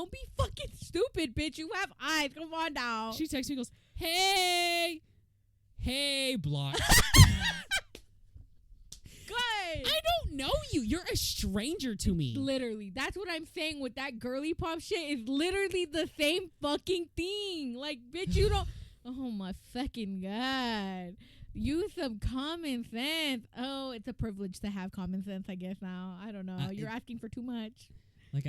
Don't be fucking stupid, bitch. You have eyes. Come on now. She texts me and goes, hey, block. Good. I don't know you. You're a stranger to me. Literally. That's what I'm saying with that girly pop shit. Is literally the same fucking thing. Like, bitch, you don't. Oh, my fucking God. Use some common sense. Oh, it's a privilege to have common sense, I guess now. I don't know. You're asking for too much. Like,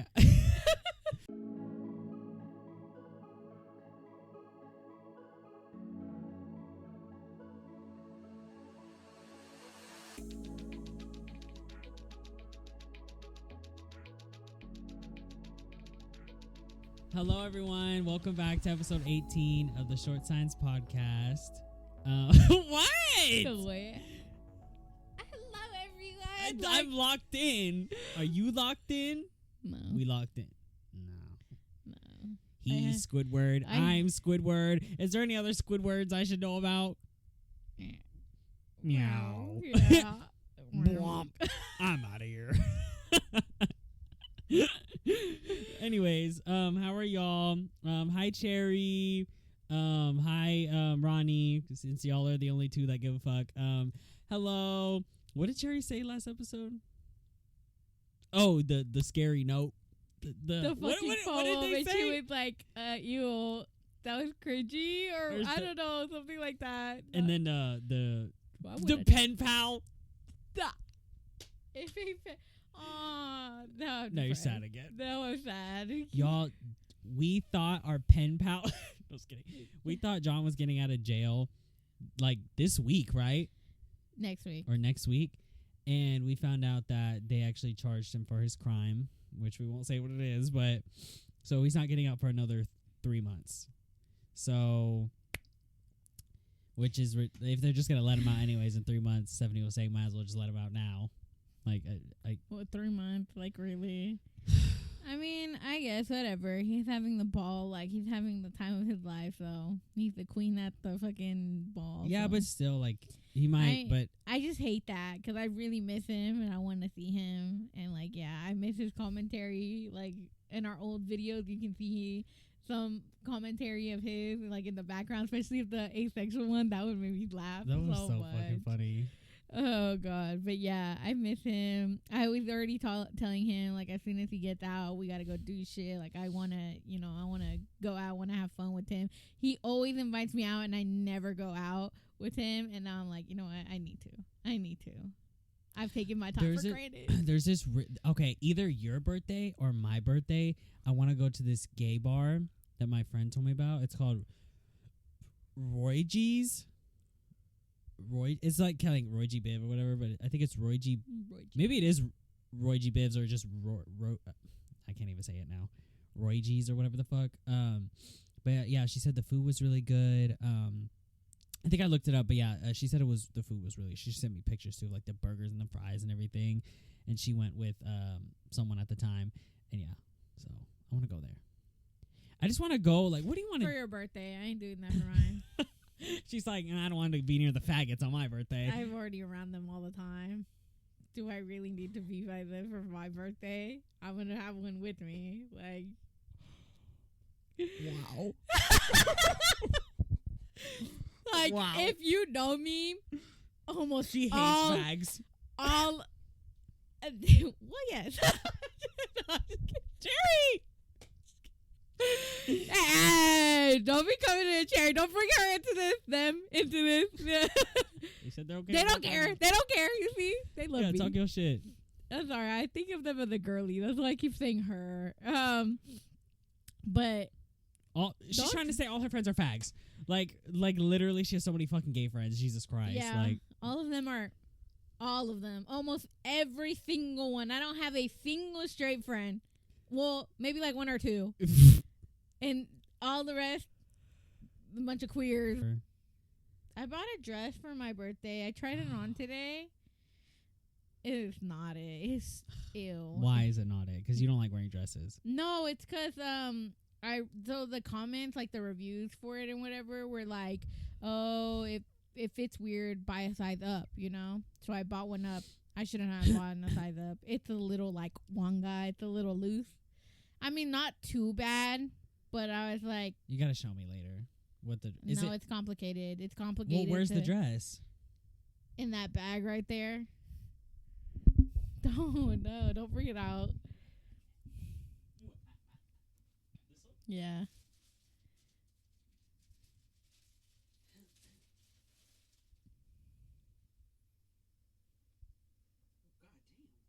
hello, everyone. Welcome back to episode 18 of the Shortsigns podcast. What? Hello, everyone. I'm locked in. Are you locked in? No. We locked in. No. He's Squidward. I'm Squidward. Is there any other Squidwards I should know about? Meow. Yeah. Blomp. I'm out of here. Anyways, how are y'all? Hi, Cherry. Hi, Ronnie, since y'all are the only two that give a fuck. Hello. What did Cherry say last episode? Oh, the scary note. The fucking what did they say? She was like, you, that was cringy, or I don't know, something like that. And then the pen pal. No, you're sad again. No, I'm sad. Y'all, we thought our pen pal. I was kidding. We thought John was getting out of jail like this week, right? Next week. And we found out that they actually charged him for his crime, which we won't say what it is, but so he's not getting out for another 3 months. So, which is, if they're just going to let him out anyways in 3 months, Stephanie was saying, might as well just let him out now. Like, what, 3 months? Like, really? I mean, I guess, whatever. He's having the ball. Like, he's having the time of his life, so he's the queen at the fucking ball. Yeah, so. but still, like, he might, but... I just hate that, because I really miss him, and I want to see him. And, like, yeah, I miss his commentary. Like, in our old videos, you can see some commentary of his, like, in the background, especially the asexual one. That would make me laugh That was so much. fucking funny. Oh, God. But, yeah, I miss him. I was already telling him, like, as soon as he gets out, we got to go do shit. Like, I want to go out. I want to have fun with him. He always invites me out, and I never go out with him. And now I'm like, you know what? I need to. I've taken my time for granted. There's this... okay, either your birthday or my birthday, I want to go to this gay bar that my friend told me about. It's called Roy G's. It's like kind of Roy G. Biv or whatever, but I think it's Roy G. Maybe it is Roy G. Bivs or just I can't even say it now. Roy G's or whatever the fuck. But yeah, she said the food was really good. I think I looked it up, but yeah, she said the food was really. She sent me pictures too, like the burgers and the fries and everything. And she went with someone at the time, and yeah, so I want to go there. I just want to go. Like, what do you want for your birthday? I ain't doing that for mine. She's like, I don't want to be near the faggots on my birthday. I'm already around them all the time. Do I really need to be by them for my birthday? I'm going to have one with me. Like, wow. Like, wow. If you know me, almost she hates fags. Well, yes. Jerry! Hey, don't be coming to the Cherry. Don't bring her into this. They said they're okay. They don't care. They don't care. You see, they love me. Yeah, talk your shit. That's all right. I think of them as a girly. That's why I keep saying her. But she's trying to say all her friends are fags. Like literally, she has so many fucking gay friends. Jesus Christ. Yeah, like all of them. Almost every single one. I don't have a single straight friend. Well, maybe like one or two. And all the rest, a bunch of queers. I bought a dress for my birthday. I tried it on today. It's not it. It's ew. Why is it not it? Because you don't like wearing dresses. No, it's because so the comments, like the reviews for it and whatever, were like, oh, if it's weird, buy a size up, you know? So I bought one up. I shouldn't have bought a size up. It's a little like wanga. It's a little loose. I mean, not too bad, but I was like, You gotta show me later. What the is no, it? it's complicated. It's complicated. Well, where's the dress? In that bag right there. Don't bring it out. Yeah.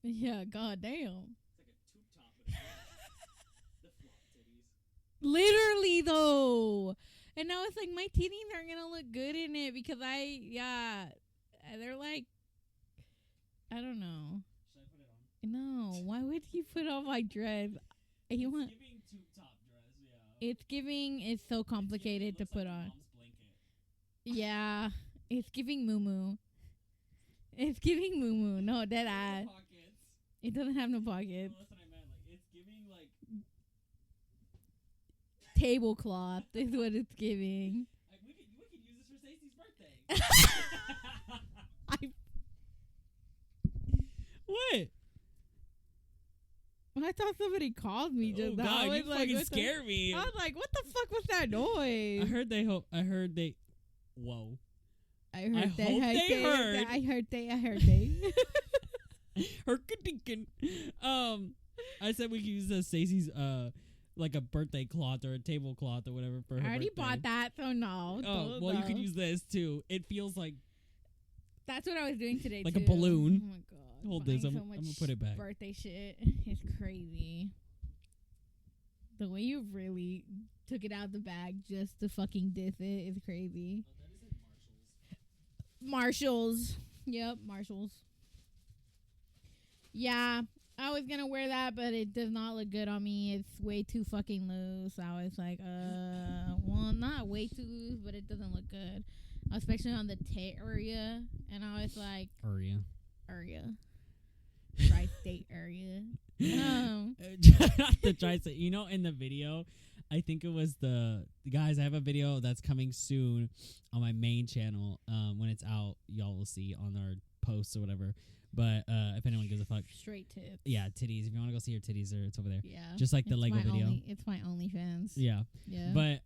Yeah, goddamn. It's like a tube top. The flop titties. Literally though. And now it's like my titties aren't gonna look good in it because they're like, I don't know. Should I put it on? No, why would you put on my dress? It's giving tube top dress, yeah. It's giving. It's so complicated to put on. Mom's blanket. Yeah, it's giving moo. It's giving moo. No, dead eye. Pockets. It doesn't have no pockets. No, that's what I meant. Like it's giving like Tablecloth is what it's giving. we could use this for Stacey's birthday. What? I thought somebody called me just now. God, I you was like, fucking scare me. I was like, what the fuck was that noise? I heard they. Whoa. I heard they heard. I heard they. Herkadinkin. I said we could use Stacey's like a birthday cloth or a tablecloth or whatever for her I already birthday. bought that, so no. Oh, well, you could use this too. It feels like That's what I was doing today, like too. a balloon. Oh my god. Hold Buying this. I'm so gonna much put it back. Birthday shit is crazy. The way you really took it out of the bag just to fucking diss it is crazy. Oh, that is at Marshalls. Yep, Marshalls. Yeah, I was gonna wear that, but it does not look good on me. It's way too fucking loose. I was like, well, not way too loose, but it doesn't look good, especially on the tit area. And I was like, area, tri-state area. Not the tri-state. You know, in the video, I think it was the guys. I have a video that's coming soon on my main channel. When it's out, y'all will see on our posts or whatever. But if anyone gives a fuck, Straight tits. yeah, titties. If you want to go see your titties, it's over there. Yeah, Just like the Lego video. It's my OnlyFans. Yeah, Yeah. but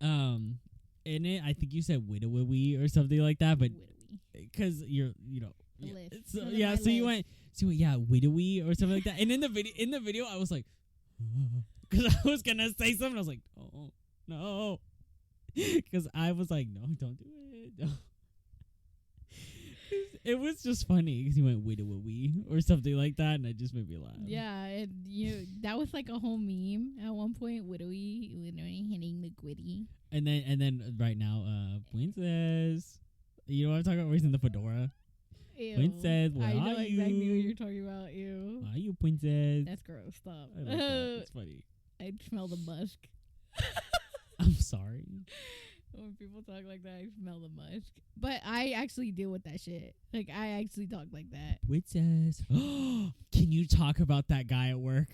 in it, I think you said widowy or something like that. But Widowy. because you're, The yeah, list. so, Those are yeah. my So you lists. went, yeah, widowy or something like that. And in the video, I was like, because I was gonna say something. I was like, oh no, because I was like, no, don't do it. No. It was just funny because he went widowy or something like that, and it just made me laugh. Yeah, that was like a whole meme at one point. Widowy hitting the gwitty. And then right now, Princess. You know what I'm talking about? Where he's in the fedora. Ew. Princess, where I know are exactly you? what you're talking about. Ew. Where are you, Princess? That's gross. Stop. I like that. It's funny. I smell the musk. I'm sorry. When people talk like that, I smell the musk. But I actually deal with that shit. Like, I actually talk like that. Princess. Can you talk about that guy at work?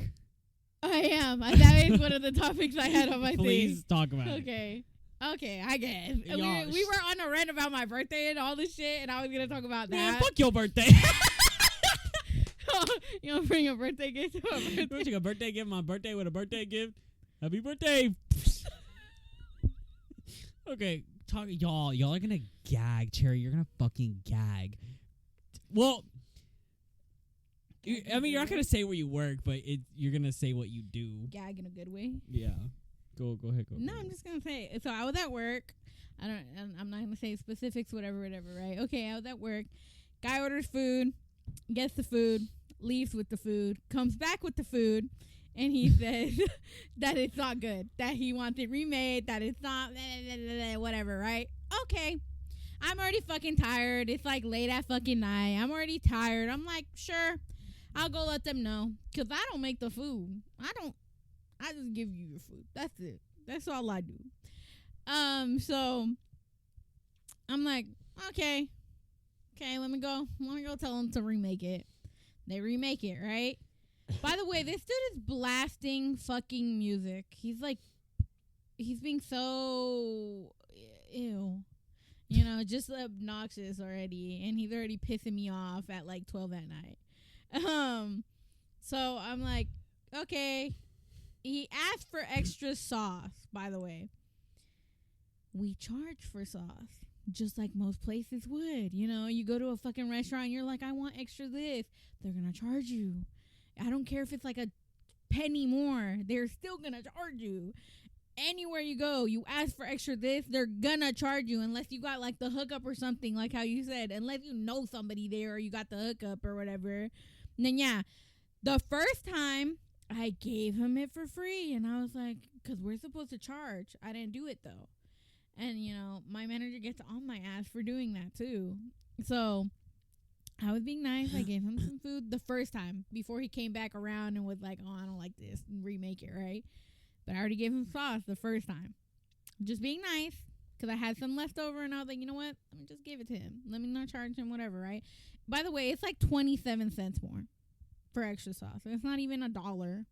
I am. That is one of the topics I had on my Please thing. talk about it. Okay, I guess. Y'all, We were on a rant about my birthday and all this shit, and I was going to talk about Man, that. fuck your birthday. You don't bring a birthday gift to my You birthday? take a birthday gift, my birthday with a birthday gift. Happy birthday. Okay, y'all are gonna gag, Cherry. You're gonna fucking gag. Well, I mean, you're not gonna say where you work, but you're gonna say what you do. Gag in a good way. Yeah. Go ahead. Go. No, I'm just gonna say it. So I was at work. I'm not gonna say specifics, whatever, right? Okay, I was at work. Guy orders food, gets the food, leaves with the food, comes back with the food, and he says that it's not good, that he wants it remade, that it's not whatever, right? Okay. I'm already fucking tired. It's like late at fucking night. I'm already tired. I'm like, sure, I'll go let them know. Because I don't make the food. I just give you your food. That's it. That's all I do. So I'm like, okay, let me go tell them to remake it. They remake it, right? By the way, this dude is blasting fucking music. He's being so ew. Just obnoxious already, and he's already pissing me off at like 12 at night. So I'm like, okay, He asked for extra sauce, by the way. We charge for sauce, just like most places would. You know, you go to a fucking restaurant, and you're like, I want extra this. They're going to charge you. I don't care if it's like a penny more. They're still going to charge you. Anywhere you go, you ask for extra this, they're gonna charge you unless you got like the hookup or something, like how you said, unless you know somebody there or you got the hookup or whatever. And then yeah, the first time I gave him it for free, and I was like, because we're supposed to charge. I didn't do it though, and you know my manager gets on my ass for doing that too. So I was being nice. I gave him some food the first time before he came back around and was like, oh, I don't like this, and remake it, right? But I already gave him sauce the first time. Just being nice. Because I had some left over. And I was like, you know what? Let me just give it to him. Let me not charge him whatever, right? By the way, it's like 27 cents more for extra sauce. It's not even $1.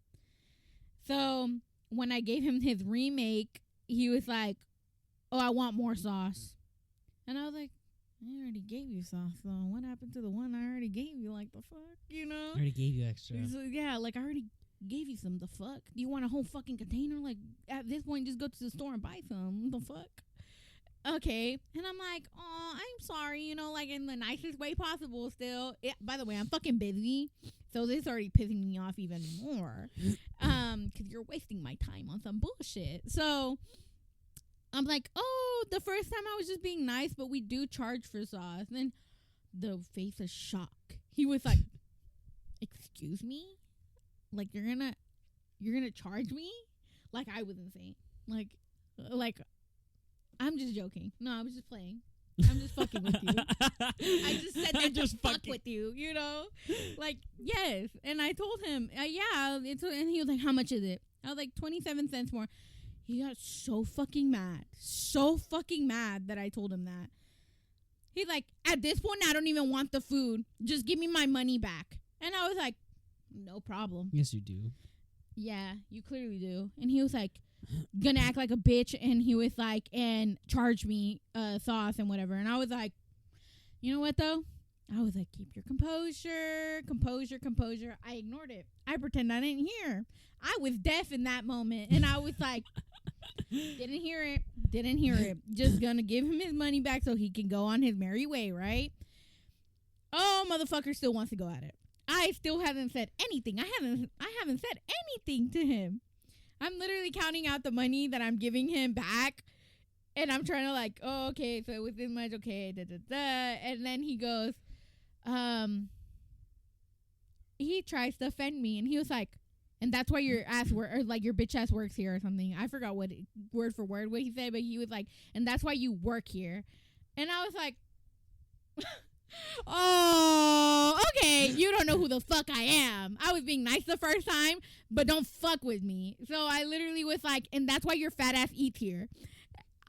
So when I gave him his remake, he was like, oh, I want more sauce. And I was like, I already gave you sauce, so what happened to the one I already gave you? Like, the fuck, you know? I already gave you extra. So, yeah, like, I already gave you some. The fuck? Do you want a whole fucking container? Like, at this point, just go to the store and buy some. The fuck? Okay. And I'm like, oh, I'm sorry, you know, like, in the nicest way possible still. By the way, I'm fucking busy, so this is already pissing me off even more. Because you're wasting my time on some bullshit. So I'm like, oh, the first time I was just being nice, but we do charge for sauce. And then the face of shock. He was like, excuse me? Like, you're gonna charge me? Like, I was insane. Like, I'm just joking. No, I was just playing. I'm just fucking with you. I just said that to fuck with you, you know? Like, yes. And I told him, yeah. And he was like, how much is it? I was like, 27 cents more. He got so fucking mad that I told him that. He's like, at this point, I don't even want the food. Just give me my money back. And I was like, no problem. Yes, you do. Yeah, you clearly do. And he was like, gonna act like a bitch. And he was like, and charge me sauce and whatever. And I was like, you know what, though? I was like, keep your composure. I ignored it. I pretend I didn't hear. I was deaf in that moment. And I was like, didn't hear it. Just gonna give him his money back so he can go on his merry way, right? Oh, motherfucker still wants to go at it. I still haven't said anything. I haven't said anything to him. I'm literally counting out the money that I'm giving him back. And I'm trying to like, oh, okay, so it was this much, okay, And then he goes, he tries to offend me. And he was like, and that's why your ass work, or like your bitch ass works here or something. I forgot what word for word what he said, but he was like, and that's why you work here. And I was like, oh, okay, you don't know who the fuck I am. I was being nice the first time, but don't fuck with me. So I literally was like, and that's why your fat ass eats here.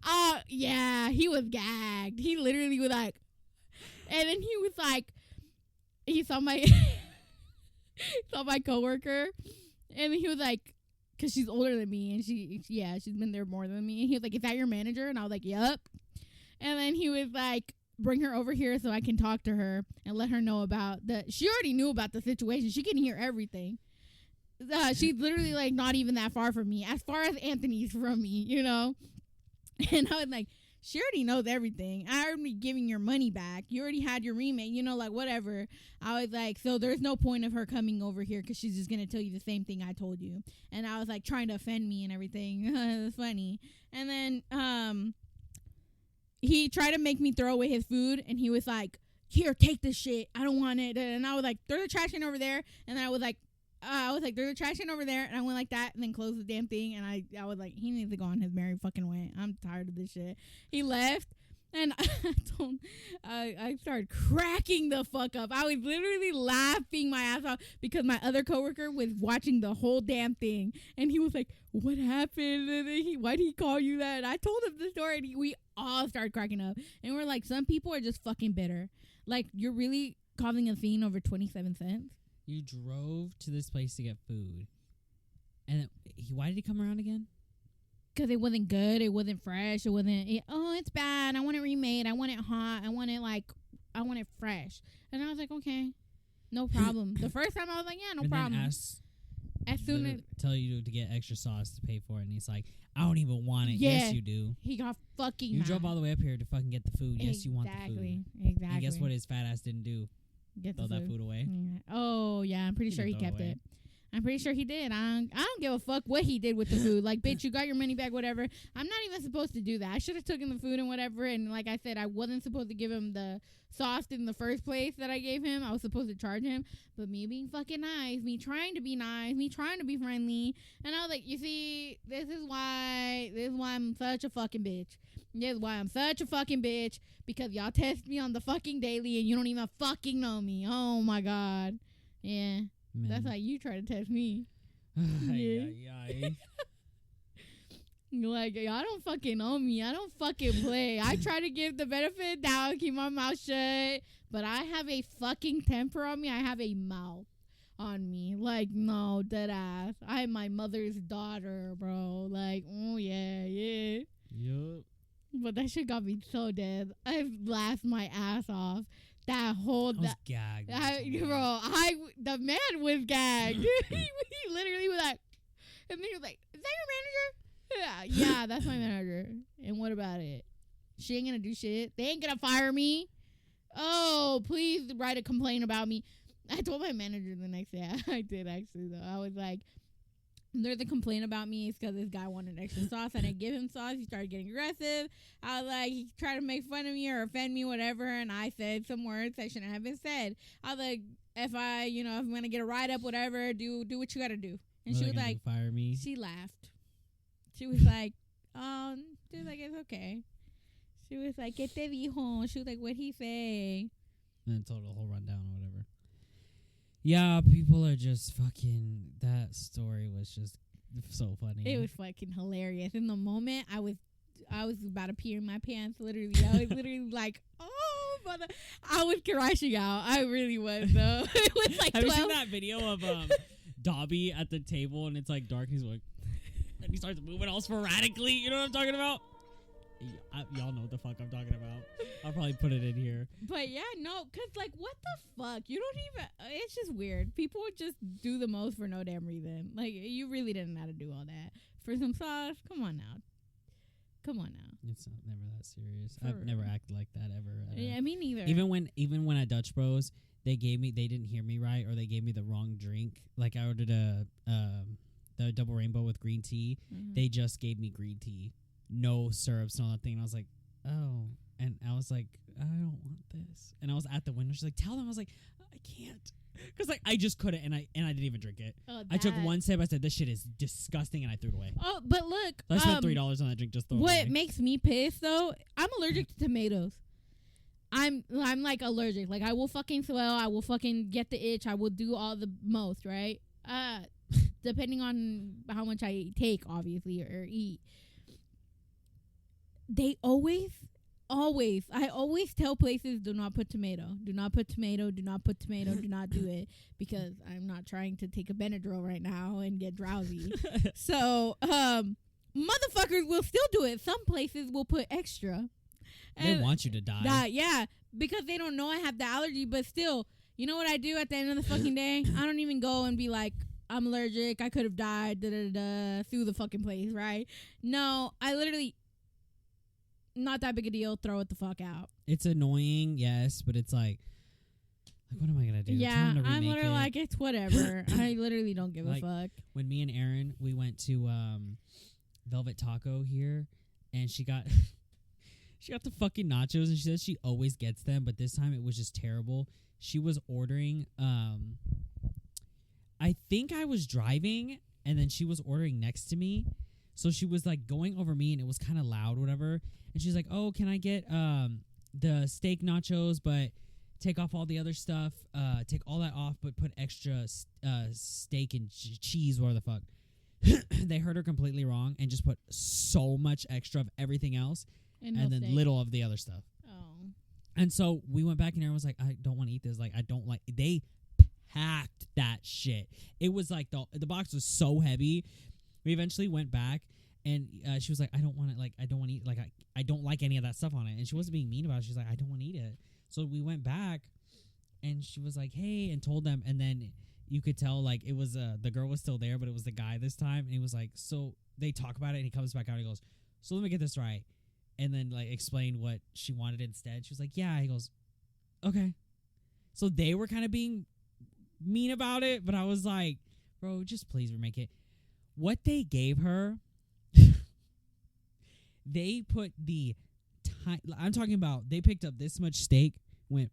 Oh, yeah, he was gagged. He literally was like, and then he was like, he saw my, saw my coworker, and he was like, because she's older than me, and she's been there more than me, and he was like, is that your manager? And I was like, yep. And then he was like, bring her over here so I can talk to her and let her know about she already knew about the situation. She can hear everything. She's literally like not even that far from me, as far as Anthony's from me, you know? And I was like, she already knows everything. I already giving your money back. You already had your remake, you know, like whatever. I was like, so there's no point of her coming over here because she's just going to tell you the same thing I told you. And I was like trying to offend me and everything. It was funny. And then, he tried to make me throw away his food, and he was like, here, take this shit. I don't want it. And I was like, throw the trash can over there. And then I was like, throw the trash can over there. And I went like that and then closed the damn thing. And I was like, he needs to go on his merry fucking way. I'm tired of this shit. He left. And I started cracking the fuck up. I was literally laughing my ass off because my other coworker was watching the whole damn thing. And he was like, what happened? And why'd he call you that? And I told him the story, and we all started cracking up. And we're like, some people are just fucking bitter. Like, you're really causing a scene over 27 cents? You drove to this place to get food. And why did he come around again? Because it wasn't good. It wasn't fresh. It's bad. I want it remade. I want it hot. I want it fresh. And I was like, okay, no problem. The first time I was like, yeah, no problem. as soon as tell you to get extra sauce to pay for it, and he's like, I don't even want it. Yeah. Yes, you do. he got fucking You mad. drove all the way up here to fucking get the food. Yes, you want the food. Exactly. And guess what his fat ass didn't do? Get Throw the that food away. Yeah. Oh yeah, I'm pretty He sure he didn't throw kept away. it. I'm pretty sure he did. I don't give a fuck what he did with the food. Like, bitch, you got your money back, whatever. I'm not even supposed to do that. I should have taken the food and whatever. And like I said, I wasn't supposed to give him the sauce in the first place that I gave him. I was supposed to charge him. But me being fucking nice, me trying to be nice, me trying to be friendly. And I was like, you see, this is why I'm such a fucking bitch. This is why I'm such a fucking bitch. Because y'all test me on the fucking daily and you don't even fucking know me. Oh my God. Yeah. Man. That's how you try to test me. Yeah. Like, y'all don't fucking know me. I don't fucking play. I try to give the benefit down, keep my mouth shut. But I have a fucking temper on me. I have a mouth on me. Like, no, dead ass. I am my mother's daughter, bro. Like, oh, yeah. Yup. But that shit got me so dead. I laughed my ass off. That whole... I was gagged. The man was gagged. he literally was like... And then he was like, is that your manager? Yeah, that's my manager. And what about it? She ain't gonna do shit. They ain't gonna fire me. Oh, please write a complaint about me. I told my manager the next day. I did, actually, though. I was like... There's a complaint about me. It's because this guy wanted extra sauce. I didn't give him sauce. He started getting aggressive. I was like, he tried to make fun of me or offend me, whatever. And I said some words that shouldn't have been said. I was like, if I'm going to get a write up, whatever, do what you got to do. And she was like, fire me. She laughed. She was like, she was like, it's okay. She was like, ¿Qué te dijo? She was like, what'd he say? And then told the whole rundown or whatever. Yeah, people are just fucking... That story was just so funny. It was fucking hilarious. In the moment, I was about to pee in my pants, literally. I was literally like, oh, mother. I was crashing out. I really was, though. It was like Have 12. you seen that video of Dobby at the table and it's like dark and he's like... And he starts moving all sporadically. You know what I'm talking about? Y'all know what the fuck I'm talking about. I'll probably put it in here. But yeah, no, because like, what the fuck? You don't even, it's just weird. People would just do the most for no damn reason. Like, you really didn't have to do all that. For some sauce, come on now. It's never that serious. For I've never acted like that ever. Yeah, me neither. Even when at Dutch Bros, they didn't hear me right, or they gave me the wrong drink. Like I ordered the double rainbow with green tea. Mm-hmm. They just gave me green tea. No syrups, no nothing. And I was like, oh. And I was like, I don't want this. And I was at the window. She's like, tell them. I was like, I can't. Because like I just couldn't, and I didn't even drink it. Oh, I took one sip. I said, this shit is disgusting, and I threw it away. Oh, but look. I spent $3 on that drink. Just throw it away. What makes me pissed, though, I'm allergic to tomatoes. I'm like allergic. Like, I will fucking swell. I will fucking get the itch. I will do all the most, right? Depending on how much I take, obviously, or eat. They I always tell places, do not put tomato. Do not put tomato. Do not put tomato. Do not do it. Because I'm not trying to take a Benadryl right now and get drowsy. So, motherfuckers will still do it. Some places will put extra. They want you to die. Yeah, because they don't know I have the allergy. But still, you know what I do at the end of the fucking day? I don't even go and be like, I'm allergic. I could have died. Through the fucking place, right? No, I literally... Not that big a deal. Throw it the fuck out. It's annoying, yes, but it's like what am I gonna do? Yeah, I'm literally like, it's whatever. I literally don't give a fuck. When me and Erin, we went to Velvet Taco here, and she got the fucking nachos, and she says she always gets them, but this time it was just terrible. She was ordering. I think I was driving, and then she was ordering next to me. So she was like going over me, and it was kind of loud, whatever. And she's like, "Oh, can I get the steak nachos, but take off all the other stuff? Take all that off, but put extra steak and cheese, whatever the fuck." They heard her completely wrong and just put so much extra of everything else, and then steak. Little of the other stuff. Oh. And so we went back, and everyone was like, "I don't want to eat this. Like, I don't like." They packed that shit. It was like the box was so heavy. We eventually went back, and she was like, I don't want to eat, like, I don't like any of that stuff on it. And she wasn't being mean about it. She's like, I don't want to eat it. So we went back, and she was like, hey, and told them. And then you could tell like it was the girl was still there, but it was the guy this time, and he was like, so they talk about it, and he comes back out, and he goes, so let me get this right, and then like explain what she wanted instead. She was like, yeah. He goes, okay. So they were kind of being mean about it, but I was like, bro, just please remake it. What they gave her, they put I'm talking about, they picked up this much steak, went,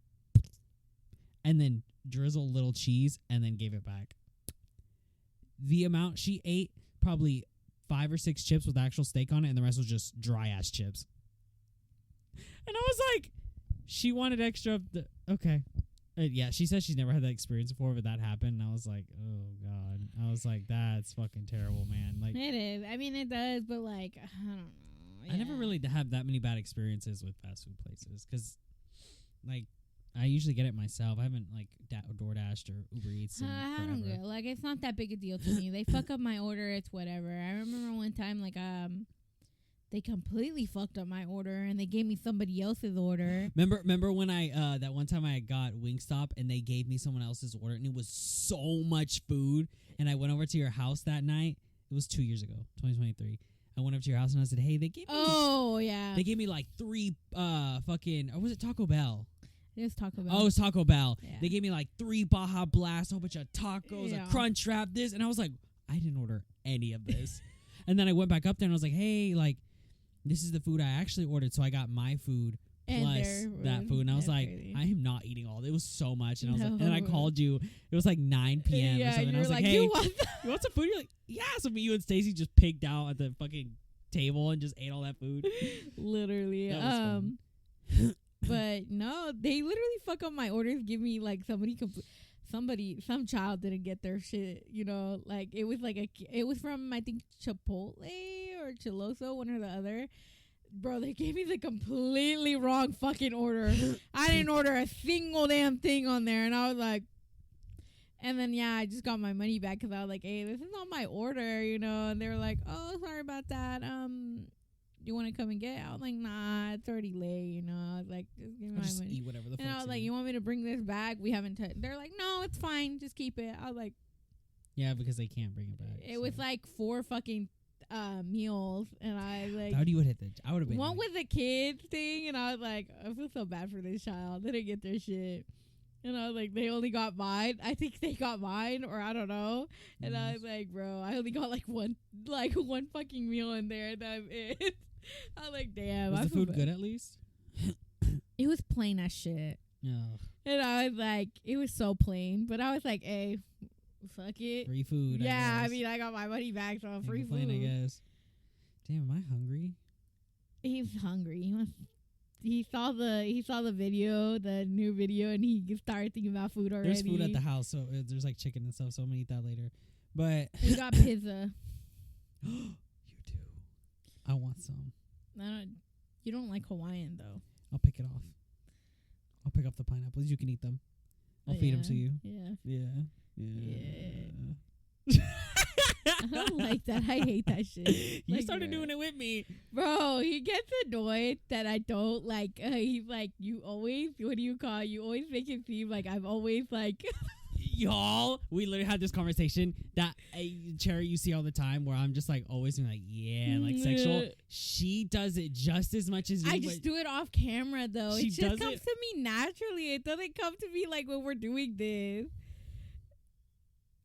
and then drizzled little cheese, and then gave it back. The amount she ate, probably 5 or 6 chips with actual steak on it, and the rest was just dry ass chips. And I was like, she wanted extra of the, okay. Yeah, she said she's never had that experience before, but that happened, and I was like, oh, God. I was like, that's fucking terrible, man. Like, it is. I mean, it does, but, like, I don't know. Yeah. I never really have that many bad experiences with fast food places, because, like, I usually get it myself. I haven't, like, DoorDashed or Uber Eats in I don't forever. go. Like, it's not that big a deal to me. They fuck up my order, it's whatever. I remember one time, like, they completely fucked up my order, and they gave me somebody else's order. Remember when I that one time I got Wingstop and they gave me someone else's order, and it was so much food, and I went over to your house that night. It was 2 years ago, 2023. I went up to your house and I said, "Hey, they gave me they gave me like 3 fucking, or was it Taco Bell? It was Taco Bell. Oh, it was Taco Bell. Yeah. They gave me like 3 Baja Blast, a whole bunch of tacos, Yeah. a Crunch Wrap, this, and I was like, I didn't order any of this. And then I went back up there and I was like, hey, like, this is the food I actually ordered, so I got my food plus that food, and I was like, crazy. I am not eating all. It was so much, and I was like, No. and then I called you. It was like 9 p.m. or something. And I was like, hey, you want you want some food? You're like, yeah. So me, you and Stacy just pigged out at the fucking table and just ate all that food. Literally. That was fun. But no, they literally fuck up my orders. Give me like some child didn't get their shit. You know, like it was like it was from I think Chipotle or Chiloso, one or the other. Bro, they gave me the completely wrong fucking order. I didn't order a single damn thing on there, and I was like. And then, yeah, I just got my money back because I was like, hey, this is not my order, you know. And they were like, oh, sorry about that. You want to come and get it? I was like, nah, it's already late, you know. I was like, just give me my Just money. eat whatever the fuck. And I was like, you want me to bring this back? We haven't They're like, no, it's fine. Just keep it. I was like. Yeah, because they can't bring it back. It was like 4 fucking meals. And I like. How do you would hit I would have been. One was a kid thing. And I was like, I feel so bad for this child. They didn't get their shit. And I was like, they only got mine. I think they got mine, or I don't know. And I was like, bro, I only got like one fucking meal in there, and that's it. I was like, damn. Was the food good at least? It was plain as shit. No. And I was like, it was so plain. But I was like, hey, fuck it. Free food. Yeah, I I mean, I got my money back, so free food. I guess. Damn, am I hungry? He's hungry. He saw the video, the new video, and he started thinking about food already. There's food at the house, so there's like chicken and stuff, so I'm gonna eat that later. But we got pizza. You do. I want some. You don't like Hawaiian though. I'll pick it off. I'll pick up the pineapples. You can eat them. I'll feed them to you. Yeah. Yeah. I don't like that. I hate that shit. You Like, started doing it with me. Bro, he gets annoyed that I don't like. He's like, you always, what do you call it? You always make it seem like I've always like. Y'all, we literally had this conversation that Cherry you see all the time where I'm just like always being like, yeah, like sexual. She does it just as much as you. I just do it off camera though. She It just comes to me naturally. It doesn't come to me like when we're doing this.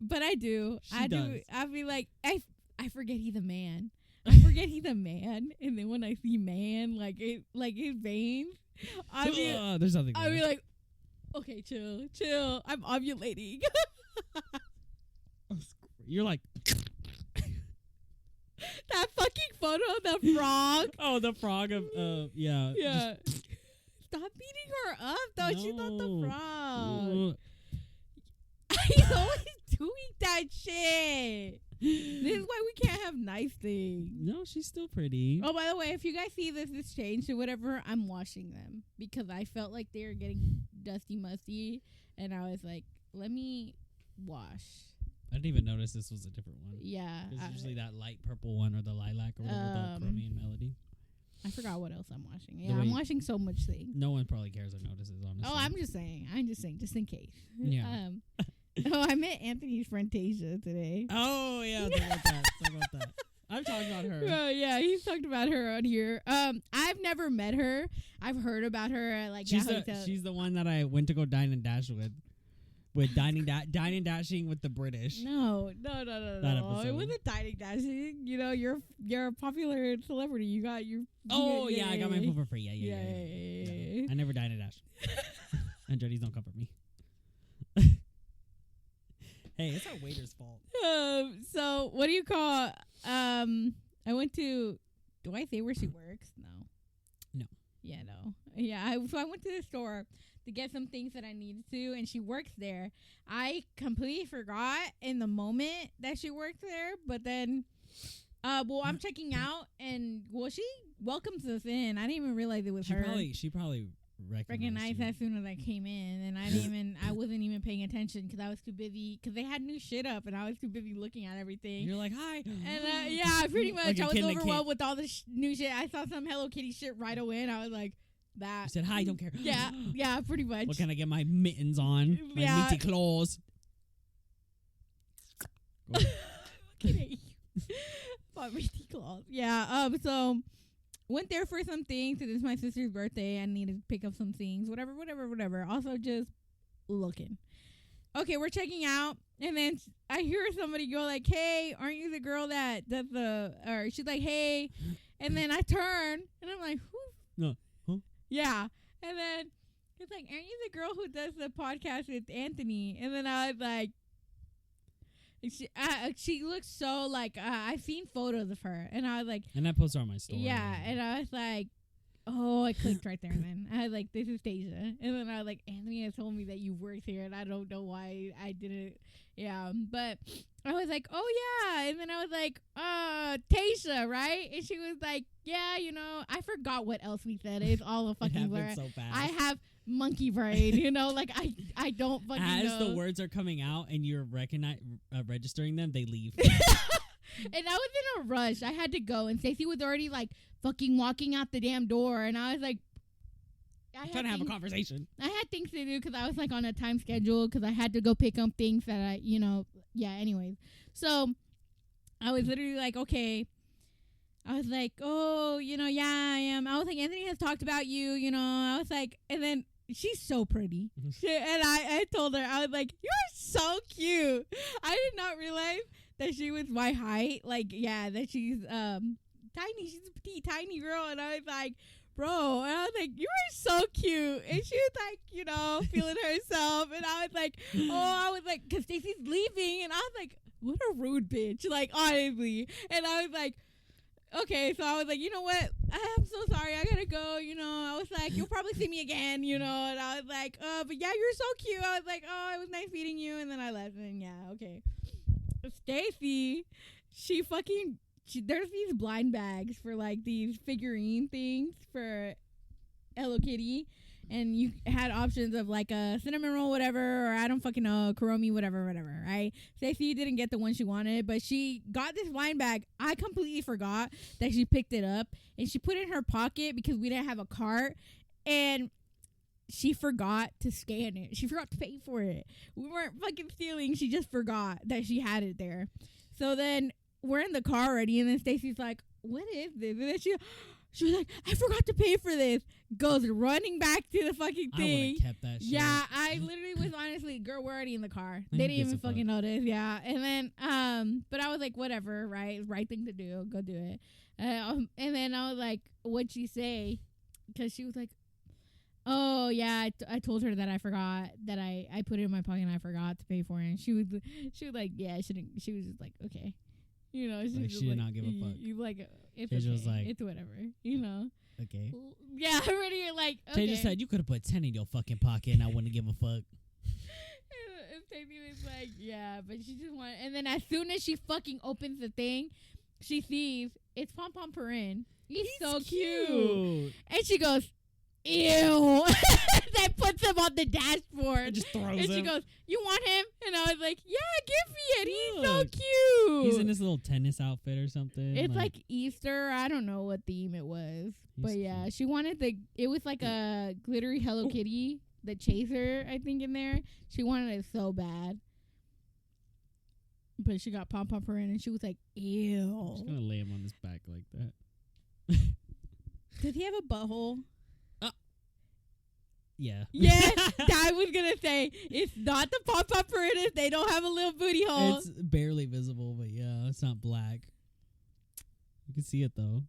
But I do. She does. I be like, I forget he's a man. I forget he's a man, and then when I see man, like his veins, there's nothing. I be like, okay, chill. I'm ovulating. You're like that fucking photo of the frog. Oh, the frog of yeah. Yeah. Stop beating her up though. No. She's not the frog. He's always doing that shit. This is why we can't have nice things. No, she's still pretty. Oh, by the way, if you guys see this changed or whatever, I'm washing them because I felt like they were getting dusty musty, and I was like, let me wash. I didn't even notice this was a different one. Yeah. It's usually that light purple one or the lilac or whatever, the Chromium Melody. I forgot what else I'm washing. Yeah, I'm washing so much things. No one probably cares or notices, honestly. Oh, I'm just saying, just in case. Yeah. Oh, I met Anthony's friend Tasia today. Oh yeah, talk about that. I've talked about her. Oh yeah, he's talked about her on here. I've never met her. I've heard about her at like She's that hotel. she's the one that I went to go dine and dash with dining and dashing with the British. No. That It episode. wasn't dining dashing. You know, you're a popular celebrity. You got your. Oh yeah, I got my food for free. Yeah. I never dine and dash. And Jodi's don't comfort me. Hey, it's our waiter's fault. So what do you call? I went to. Do I say where she works? No. Yeah, no. Yeah, so I went to the store to get some things that I needed to, and she works there. I completely forgot in the moment that she works there, but then, I'm checking out, and she welcomes us in. I didn't even realize it was her. She probably recognized as soon as I came in, and I wasn't even paying attention because I was too busy because they had new shit up, and I was too busy looking at everything. You're like, hi. And yeah, pretty much. Like I was overwhelmed with all the new shit. I saw some Hello Kitty shit right away, and I was like, that. You said, hi, don't care. Yeah, pretty much. What can I get my mittens on? My meaty claws. My meaty claws. Yeah, so went there for some things. It is my sister's birthday. I needed to pick up some things. Whatever. Also just looking. Okay, we're checking out. And then I hear somebody go like, hey, aren't you the girl that does or she's like, hey. And then I turn and I'm like, who? No. Huh? Yeah. And then it's like, aren't you the girl who does the podcast with Anthony? And then I was like, she looks so like I've seen photos of her, and I was like, and I posted on my story. Yeah, and I was like, oh, I clicked right there, and then I was like, this is Tasia, and then I was like, Anthony has told me that you worked here, and I don't know why I didn't. Yeah, but I was like, oh yeah, and then I was like, Tasia, right? And she was like, yeah, you know, I forgot what else we said. It's all a fucking blur. So fast. I have monkey brain, you know, like I don't fucking know. As the words are coming out and you're registering them, they leave. And I was in a rush. I had to go, and Stacey was already like fucking walking out the damn door, and I was like, I'm trying to have a conversation. I had things to do because I was like on a time schedule because I had to go pick up things that I, anyways. So I was literally like, okay. I was like, oh, yeah, I am. I was like, Anthony has talked about you, I was like, and then she's so pretty. And I told her, I was like, you're so cute. I did not realize that she was my height. Like, yeah, that she's tiny. She's a petite, tiny girl. And I was like, bro. And I was like, you are so cute. And she was like, feeling herself. And I was like, because Stacey's leaving. And I was like, what a rude bitch. Like, honestly. And I was like, okay, so I was like, you know what? I'm so sorry. I gotta go. I was like, you'll probably see me again, and I was like, but yeah, you're so cute. I was like, oh, it was nice meeting you. And then I left, and yeah, okay. Stacey, there's these blind bags for like these figurine things for Hello Kitty. And you had options of like a cinnamon roll, whatever, or I don't fucking know, Kuromi, whatever, right? Stacey didn't get the one she wanted, but she got this wine bag. I completely forgot that she picked it up, and she put it in her pocket because we didn't have a cart, and she forgot to scan it. She forgot to pay for it. We weren't fucking stealing. She just forgot that she had it there. So then we're in the car already, and then Stacey's like, what is this? And then she was like, I forgot to pay for this. Goes running back to the fucking thing. I would have kept that shit. Yeah, I literally was honestly, girl, we're already in the car. They didn't even fucking notice. Yeah. And then, but I was like, whatever, right? Right thing to do. Go do it. And then I was like, what'd she say? Because she was like, oh, yeah, I told her that I forgot, that I put it in my pocket and I forgot to pay for it. And she was like, yeah, she was just like, okay. She did not give a fuck. You like, it's okay. Was like, it's whatever, Okay. Yeah, already like, okay. They just said you could have put 10 in your fucking pocket and I wouldn't give a fuck. And Stacey was like, yeah, but she just wanted, and then as soon as she fucking opens the thing, she sees it's Pom Pom Purin. He's so cute. And she goes, ew. That puts him on the dashboard. It just throws and him. she goes, you want him? And I was like, yeah, give me it. He's so cute. He's in this little tennis outfit or something. It's like Easter. I don't know what theme it was. But yeah, cute. She wanted it was like a glittery Hello Kitty, the chaser, I think, in there. She wanted it so bad. But she got pom pom in, and she was like, "Ew." I'm just gonna lay him on his back like that. Did he have a butthole? Yeah. Yeah, I was gonna say it's not the pom pom if they don't have a little booty hole. It's barely visible, but yeah, it's not black. You can see it though.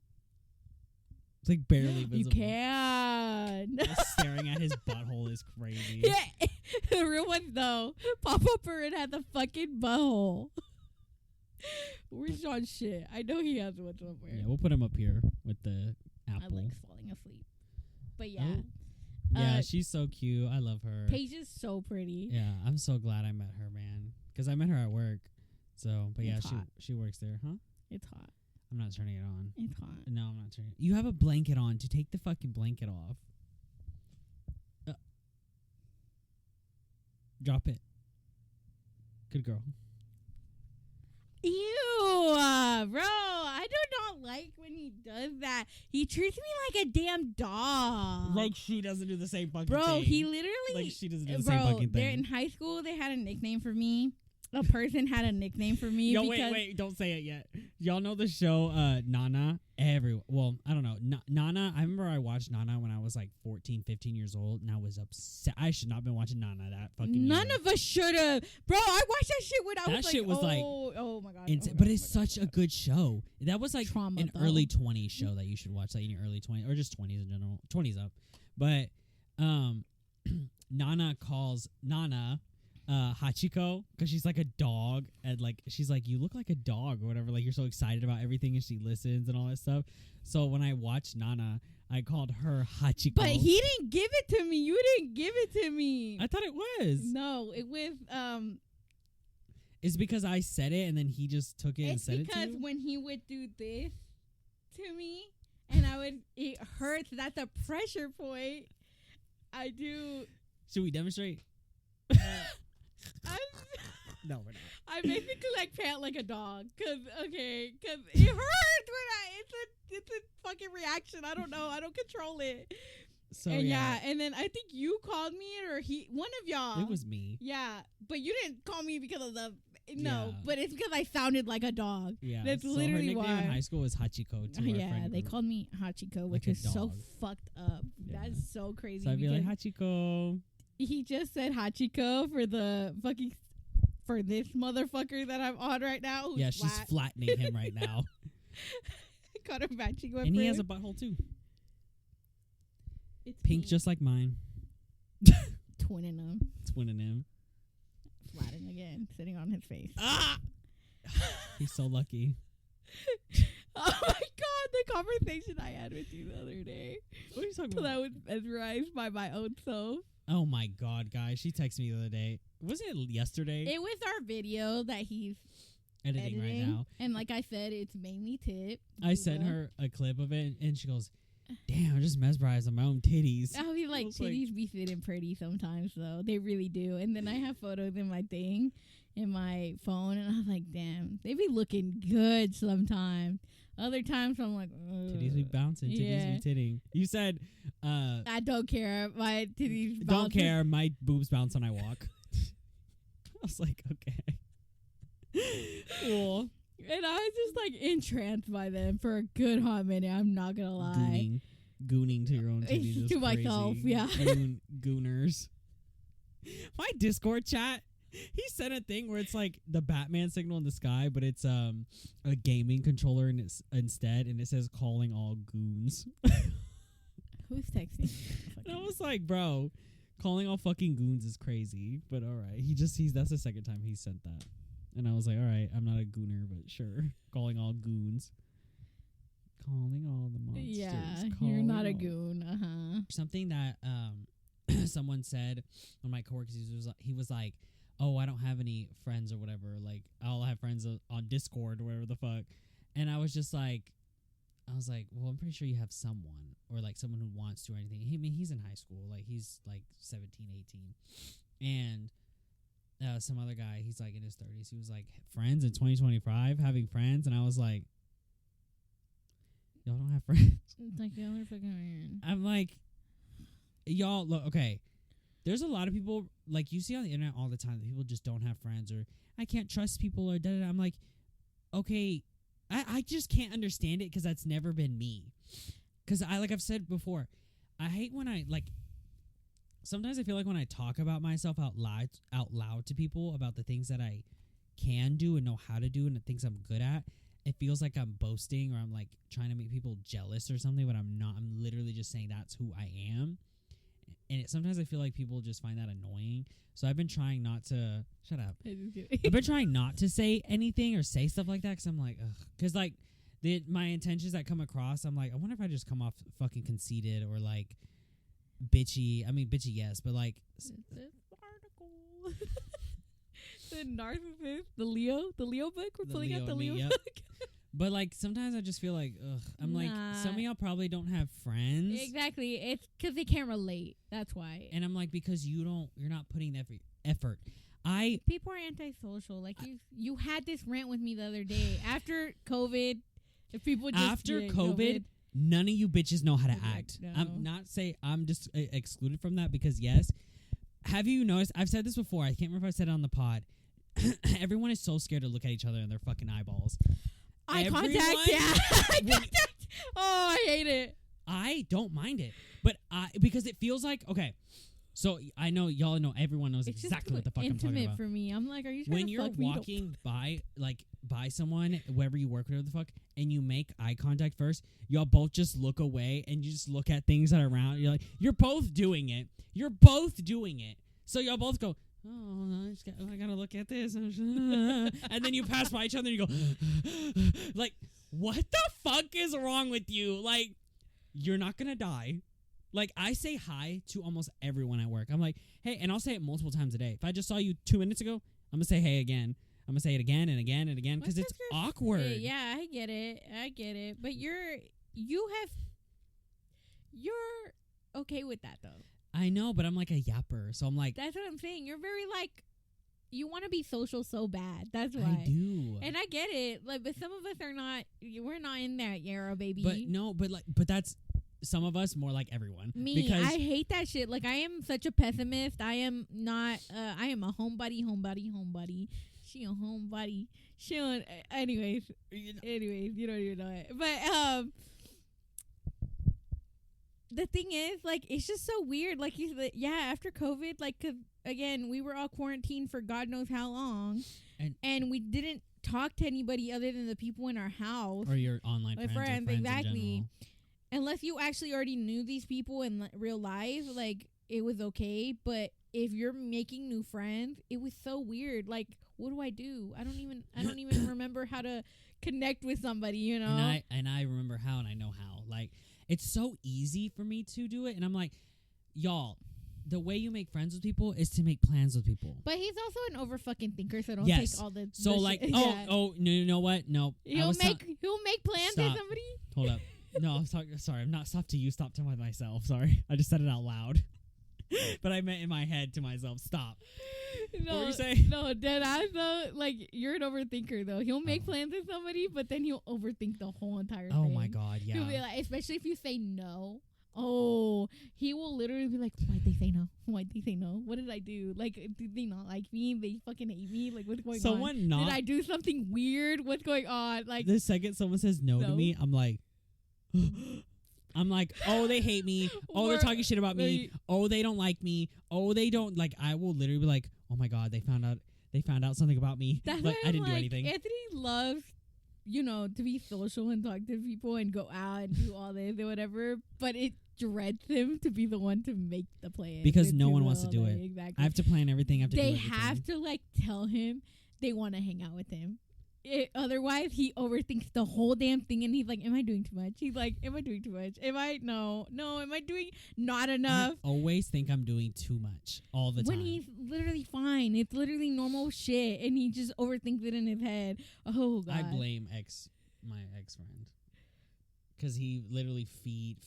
It's like barely visible. You can. Staring at his butthole is crazy. Yeah, the real one though. Papa Purin had the fucking butthole. Where's Sean's shit? I know he has one somewhere. Yeah, we'll put him up here with the I apple. like falling asleep. But yeah. Oh. Yeah, she's so cute. I love her. Paige is so pretty. Yeah, I'm so glad I met her, man. Because I met her at work. So, but It's yeah, hot. she works there, huh? It's hot. I'm not turning it on. It's hot. No, I'm not turning it. You have a blanket on. To take the fucking blanket off. Drop it. Good girl. Ew, bro. I do not like when he does that. He treats me like a damn dog. Like she doesn't do the same fucking bro, thing. he literally. Like she doesn't do the same fucking They're thing. in high school. They had a nickname for me. A person had a nickname for me. Yo, because wait, don't say it yet. Y'all know the show Nana? Well, I don't know. Nana, I remember I watched Nana when I was like 14, 15 years old, and I was upset. I should not have been watching Nana that fucking None year. of us should have. Bro, I watched that shit when I That was shit was like oh my God. but it's such a good show. That was like Trauma, an though. early 20s show that you should watch, like in your early 20s, or just 20s in general. 20s up. But Nana calls Nana Hachiko, because she's like a dog, and like she's like, you look like a dog or whatever, like you're so excited about everything, and she listens and all that stuff. So when I watched Nana, I called her Hachiko. But he didn't give it to me. You didn't give it to me. I thought it was. No, it was It's because I said it and then he just took it and said it to It's because you? when he would do this to me, and it hurts. That's a pressure point. I do. Should we demonstrate? I'm, No, we're not. I basically like pant like a dog, cause it hurts when it's a fucking reaction. I don't know. I don't control it. So and and then I think you called me or one of y'all. It was me. Yeah, but you didn't call me because of the Yeah. but it's because I sounded like a dog. Yeah, That's so literally her nickname why. in high school was Hachiko too. Yeah, they called me Hachiko, which a is so dog. fucked up. Yeah. That's so crazy. So I'd be like because Hachiko. he just said Hachiko for this motherfucker that I'm on right now. Who's Yeah, she's flat. flattening him right now, Got a matching with and he has a butthole too, it's pink just like mine. twinning him, Twinning him. flattened again, sitting on his face. Ah, he's so lucky. Oh my God, the conversation I had with you the other day. What are you talking So about? I was mesmerized by my own self. Oh my God, guys! She texted me the other day. Was it yesterday? It was our video that he's editing right now. And like I said, it's mainly tip. I sent her a clip of it, and she goes, "Damn, I'm just mesmerized on my own titties." I'll be like, was like- titties be sitting pretty sometimes, though. They really do. And then I have photos in my thing, in my phone, and I'm like, damn, they be looking good sometimes. Other times I'm like, ugh. Titties be bouncing, titties be titting. You said, I don't care. My titties don't bouncing. care, my boobs bounce when I walk. I was like, okay. Cool. And I was just like entranced by them for a good hot minute. I'm not gonna lie. Gooning to your own titties is To crazy. myself, yeah. Gooners. My Discord chat, he sent a thing where it's like the Batman signal in the sky, but it's a gaming controller instead, and it says calling all goons. Who's texting? And I was like, bro, calling all fucking goons is crazy, but all right. That's the second time he sent that. And I was like, all right, I'm not a gooner, but sure. Calling all goons. Calling all the monsters. Yeah, you're calling not a all- goon. Something that someone said, one of my coworkers, he was like, oh, I don't have any friends or whatever. Like, I'll have friends on Discord or whatever the fuck. And I was like, well, I'm pretty sure you have someone, or like someone who wants to or anything. He's in high school. Like, he's like 17, 18. And some other guy, he's like in his 30s. He was like, friends in 2025, having friends. And I was like, y'all don't have friends. It's like, y'all are fucking weird. I'm like, y'all, look, okay. there's a lot of people, like, you see on the internet all the time that people just don't have friends, or I can't trust people, or da-da-da. I'm like, okay, I just can't understand it because that's never been me. Because like I've said before, I hate when sometimes I feel like when I talk about myself out loud to people about the things that I can do and know how to do and the things I'm good at, it feels like I'm boasting or I'm like trying to make people jealous or something, but I'm not. I'm literally just saying that's who I am. And sometimes I feel like people just find that annoying. So I've been trying not to... Shut up. I've been trying not to say anything or say stuff like that because I'm like, ugh. Because, like, my intentions that come across, I'm like, I wonder if I just come off fucking conceited or, like, bitchy. I mean, bitchy, yes, but, like... This article. The narcissist. The Leo book. We're pulling out the Leo book. But, like, sometimes I just feel like, ugh. I'm like, some of y'all probably don't have friends. Exactly. It's because they can't relate. That's why. And I'm like, because you're not putting effort. People are antisocial. Like, you had this rant with me the other day. After COVID, if people just... After COVID, none of you bitches know how to act. No. I'm not saying... I'm just excluded from that because, yes. Have you noticed... I've said this before. I can't remember if I said it on the pod. Everyone is so scared to look at each other in their fucking eyeballs. Eye contact, yeah. Eye contact. Oh, I hate it. I don't mind it, but because it feels like, okay, so I know y'all know, everyone knows it's exactly what the fuck I'm talking about. Intimate for me. I'm like, are you trying when to you're fuck me? walking by someone, wherever you work, whatever the fuck, and you make eye contact first, y'all both just look away and you just look at things that are around. You're like, you're both doing it. So y'all both go, oh, I gotta look at this. And then you pass by each other and you go, like, what the fuck is wrong with you? Like, you're not gonna die. Like, I say hi to almost everyone at work. I'm like, hey, and I'll say it multiple times a day. If I just saw you 2 minutes ago, I'm gonna say hey again. I'm gonna say it again and again and again because it's awkward. Yeah, I get it. But you're okay with that though. I know, but I'm like a yapper, so I'm like... That's what I'm saying. You're very, like... You want to be social so bad. That's why. I do. And I get it. Like, but some of us are not... We're not in that era, baby. But that's... Some of us more like everyone. Me, because I hate that shit. Like, I am such a pessimist. I am not... I am a homebody. She a homebody. She on... Anyways, you don't even know it. But, the thing is, like, it's just so weird. Like, after COVID, like, 'cause, again, we were all quarantined for God knows how long. And we didn't talk to anybody other than the people in our house. Or your online friends exactly. Unless you actually already knew these people in real life, like, it was okay. But if you're making new friends, it was so weird. Like, what do? I don't even remember how to connect with somebody, you know? And I remember how and I know how. Like, it's so easy for me to do it. And I'm like, y'all, the way you make friends with people is to make plans with people. But he's also an over fucking thinker, so don't take all the... So, like, shit. no, you know what? No. He'll make plans with somebody? Hold up. No, I'm sorry. I'm not stop to you. Stop to myself. Sorry. I just said it out loud. But I meant in my head to myself, stop. No, what were you saying? No, dead ass though. Like, you're an overthinker though. He'll make plans with somebody, but then he'll overthink the whole entire thing. Oh my god, yeah. He'll be like, especially if you say no. Oh, he will literally be like, why'd they say no? What did I do? Like, did they not like me? They fucking hate me? Like, what's going on? Did I do something weird? What's going on? Like, the second someone says no to me, I'm like, oh, they hate me. Oh, they're talking shit about me. Oh, they don't like me. Oh, they don't like. I will literally be like, oh my god, they found out something about me. That's like, I didn't do anything. Anthony loves, to be social and talk to people and go out and do all this or whatever. But it dreads him to be the one to make the plan because no one wants to do it. Exactly. I have to plan everything. They have to like tell him they want to hang out with him. Otherwise, he overthinks the whole damn thing, and he's like, "Am I doing too much?" He's like, "Am I doing too much? Am I Am I doing not enough?" I always think I'm doing too much all the time. When he's literally fine, it's literally normal shit, and he just overthinks it in his head. Oh god! I blame my ex friend because he literally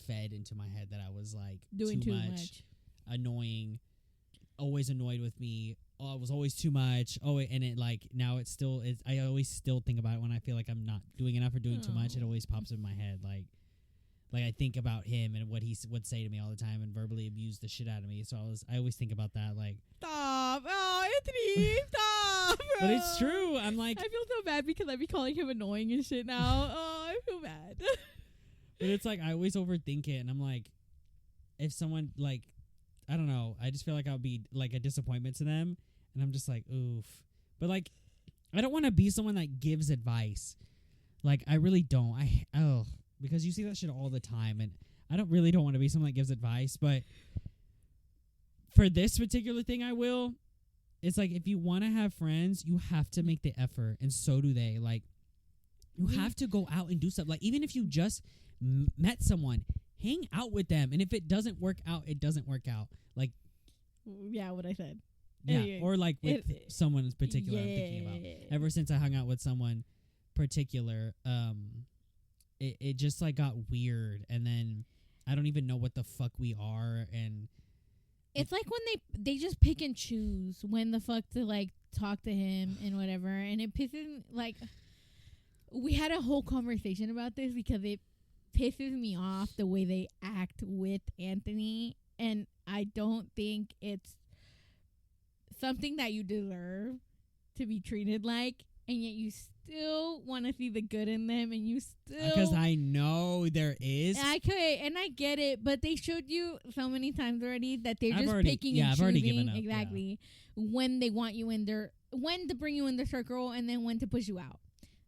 fed into my head that I was like doing too much, annoying, always annoyed with me. Oh, it was always too much. Oh, and it like now it's still. I always still think about it when I feel like I'm not doing enough or doing too much. It always pops in my head like I think about him and what he would say to me all the time and verbally abuse the shit out of me. So I always think about that. Like, stop. Oh, Anthony, stop. but it's true. I'm like, I feel so bad because I be calling him annoying and shit now. Oh, I feel bad. but it's like I always overthink it, and I'm like, if someone like, I don't know, I just feel like I'll be like a disappointment to them, and I'm just like, oof. But like, I don't want to be someone that gives advice. Like, I really don't. Because you see that shit all the time, and I don't want to be someone that gives advice. But for this particular thing, I will. It's like, if you want to have friends, you have to make the effort, and so do they. Like, you have to go out and do stuff. Like, even if you just met someone, hang out with them, and if it doesn't work out, it doesn't work out. Like, yeah, what I said. Yeah, Anyway, or like with someone in particular I'm thinking about. Ever since I hung out with someone particular, it just like got weird, and then I don't even know what the fuck we are, and it's like when they just pick and choose when the fuck to like talk to him and whatever, and it pisses like we had a whole conversation about this because it pisses me off the way they act with Anthony, and I don't think it's something that you deserve to be treated like, and yet you still want to see the good in them, and you still, because I know there is. I get it, but they showed you so many times already that they're just picking and I've choosing already given up, exactly when they want you in their, when to bring you in the circle, and then when to push you out.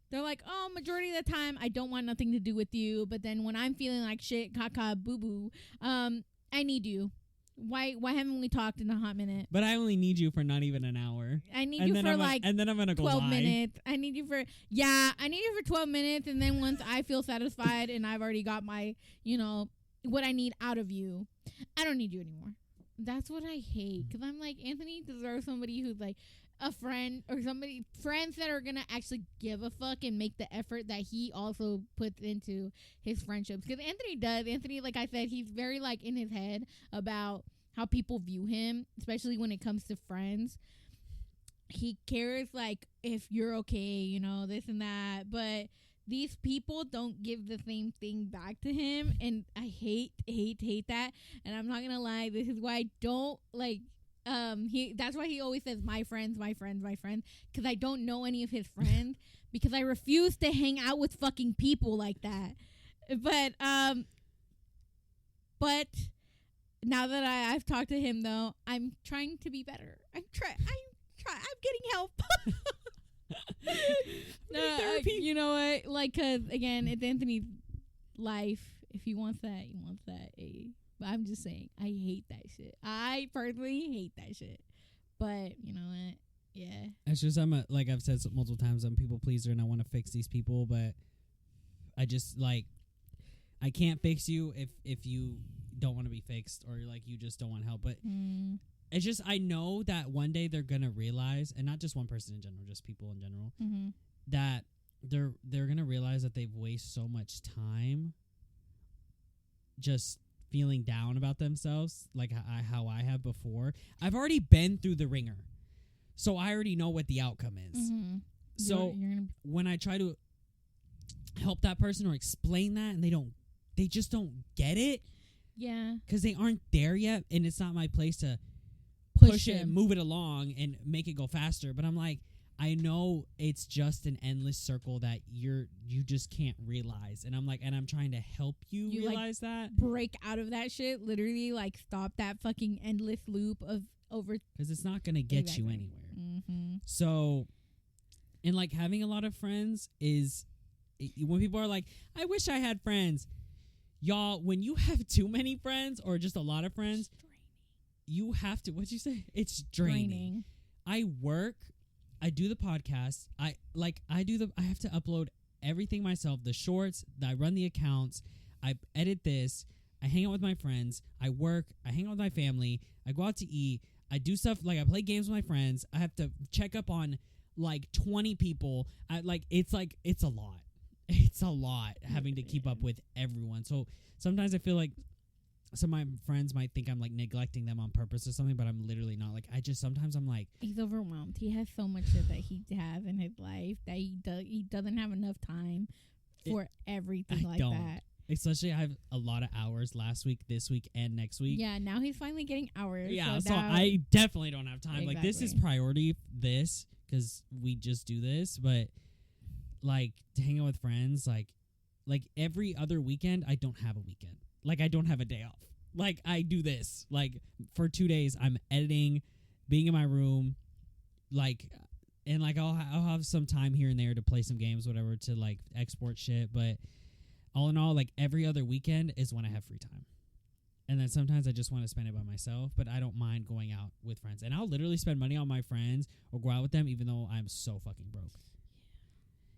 They're like, oh, majority of the time I don't want nothing to do with you, but then when I'm feeling like shit, caca, boo boo, I need you. Why haven't we talked in a hot minute? But I only need you for not even an hour. I need you for like and then I'm gonna go 12 lie. minutes. I need you for 12 minutes, and then once I feel satisfied and I've already got my, what I need out of you, I don't need you anymore. That's what I hate, because I'm like, Anthony deserves somebody who's like a friend, or friends that are gonna actually give a fuck and make the effort that he also puts into his friendships. Because Anthony, like I said, he's very like in his head about how people view him, especially when it comes to friends. He cares like if you're okay, this and that, but these people don't give the same thing back to him, and I hate that. And I'm not gonna lie, this is why I don't like that's why he always says my friends, because I don't know any of his friends, because I refuse to hang out with fucking people like that. But now that I've talked to him, though, I'm trying to be better. I'm getting help. No, you know what? Like, cause again, it's Anthony's life. If he wants that, he wants that. But I'm just saying, I hate that shit. I personally hate that shit. But you know what? Yeah. It's just like I've said multiple times, I'm a people pleaser and I want to fix these people, but I just like, I can't fix you if you don't want to be fixed, or like you just don't want help. But it's just, I know that one day they're gonna realize, and not just one person in general, just people in general, that they're gonna realize that they've wasted so much time just feeling down about themselves, like how I have before. I've already been through the ringer, so I already know what the outcome is. So when I try to help that person or explain that, and they just don't get it, because they aren't there yet, and it's not my place to push it and move it along and make it go faster. But I'm like, I know it's just an endless circle that you just can't realize, and I'm like, and I'm trying to help you realize that, break out of that shit, literally, like stop that fucking endless loop of over, because it's not gonna get you anywhere. So, and like having a lot of friends is, when people are like, I wish I had friends, y'all. When you have too many friends or just a lot of friends, you have to. What'd you say? It's draining. I work. I do the podcast. I have to upload everything myself. The shorts. I run the accounts. I edit this. I hang out with my friends. I work. I hang out with my family. I go out to eat. I do stuff like I play games with my friends. I have to check up on like 20 people. It's a lot. It's a lot having to keep up with everyone. So sometimes I feel like some of my friends might think I'm like neglecting them on purpose or something, but I'm literally not. Like, sometimes I'm like, he's overwhelmed. He has so much shit that he has in his life that he doesn't have enough time for everything like that. Especially I have a lot of hours last week, this week, and next week. Yeah, now he's finally getting hours. Yeah, so so I definitely don't have time. Like, this is Exactly. priority, because we just do this. But, like, to hang out with friends, like every other weekend, I don't have a weekend. Like, I don't have a day off. Like, I do this. Like, for 2 days, I'm editing, being in my room, like, and, like, I'll have some time here and there to play some games, whatever, to, like, export shit. But all in all, like, every other weekend is when I have free time. And then sometimes I just want to spend it by myself, but I don't mind going out with friends. And I'll literally spend money on my friends or go out with them even though I'm so fucking broke.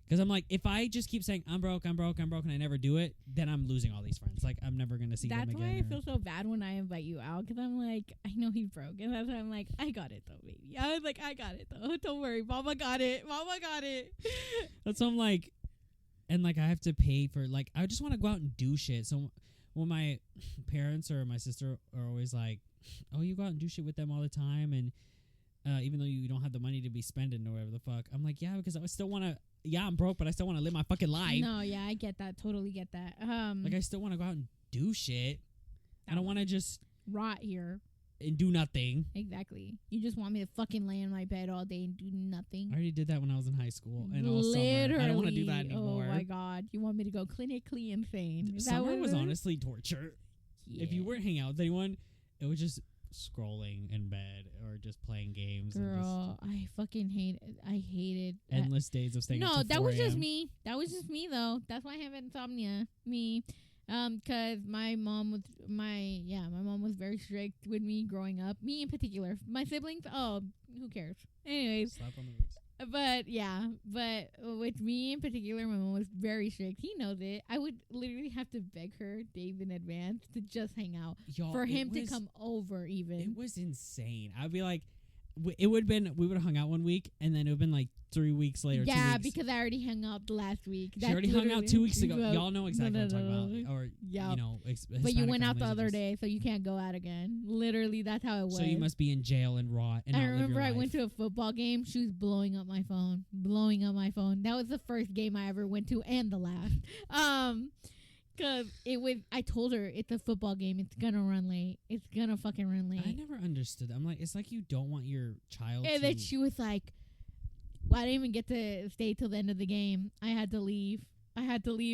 Because I'm like, if I just keep saying, I'm broke, and I never do it, then I'm losing all these friends. Like, I'm never going to see them again. That's why I feel so bad when I invite you out, because I'm like, I know he's broke. And that's why I'm like, I got it, though, baby. I was like, I got it, though. Don't worry. Mama got it. That's why I'm like, and, like, I have to pay for, like, I just want to go out and do shit. So when my parents or my sister are always like, oh, you go out and do shit with them all the time, and even though you don't have the money to be spending or whatever the fuck, I'm like, yeah, because I still want to, yeah, I'm broke, but I still want to live my fucking life. No, yeah, I get that. Totally get that. Like, I still want to go out and do shit. I don't want to just rot here. And do nothing. Exactly. You just want me to fucking lay in my bed all day and do nothing. I already did that when I was in high school and all summer. I don't want to do that anymore. Oh my god. You want me to go clinically insane? Is Summer that what was honestly torture. Yeah. If you weren't hanging out with anyone, it was just scrolling in bed or just playing games. Girl, and I fucking hated endless days of staying up No, till that 4 was just a.m. me. That was just me though. That's why I have insomnia. Me. Cause my mom was very strict with me growing up. Me in particular. My siblings, oh, who cares? Anyways. Slap on the wrist. But with me in particular, my mom was very strict. He knows it. I would literally have to beg her days in advance to just hang out. Y'all, for him to come over even. It was insane. I'd be like, we would have hung out 1 week, and then it would have been like 3 weeks later. Yeah, 2 weeks. because I already hung out the last week. She already hung out 2 weeks ago. Y'all know exactly what I'm talking about. Or, yep. you know, but you went out the other day, so you can't go out again. Literally, that's how it was. So you must be in jail and rot. And I remember I went to a football game. She was blowing up my phone. That was the first game I ever went to and the last. Cause I told her it's a football game. It's gonna run late. It's gonna fucking run late. I never understood. I'm like, it's like you don't want your child. And then she was like, well, I didn't even get to stay till the end of the game. I had to leave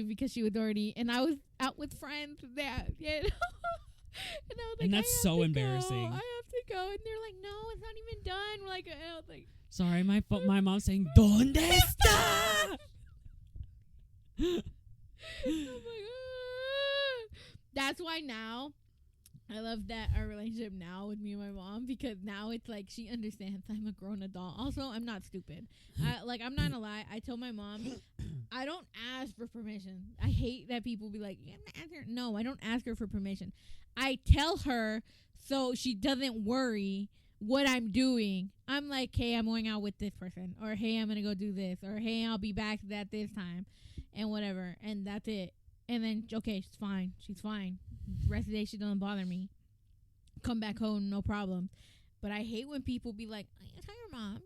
because she was already, and I was out with friends. That you know? And I was like, and that's so embarrassing. I have to go, and they're like, no, it's not even done. We're like, and I was like, sorry, my mom's saying, ¿Dónde está? Oh my god. That's why now I love that our relationship now with me and my mom, because now it's like she understands I'm a grown adult. Also, I'm not stupid. I'm not gonna lie. I told my mom I don't ask for permission. I hate that people be like, you have to ask her. No, I don't ask her for permission. I tell her so she doesn't worry what I'm doing. I'm like, hey, I'm going out with this person, or hey, I'm gonna go do this, or hey, I'll be back at this time, and whatever, and that's it. And then, okay, she's fine. The rest of the day, she doesn't bother me. Come back home, no problem. But I hate when people be like, you tell your mom.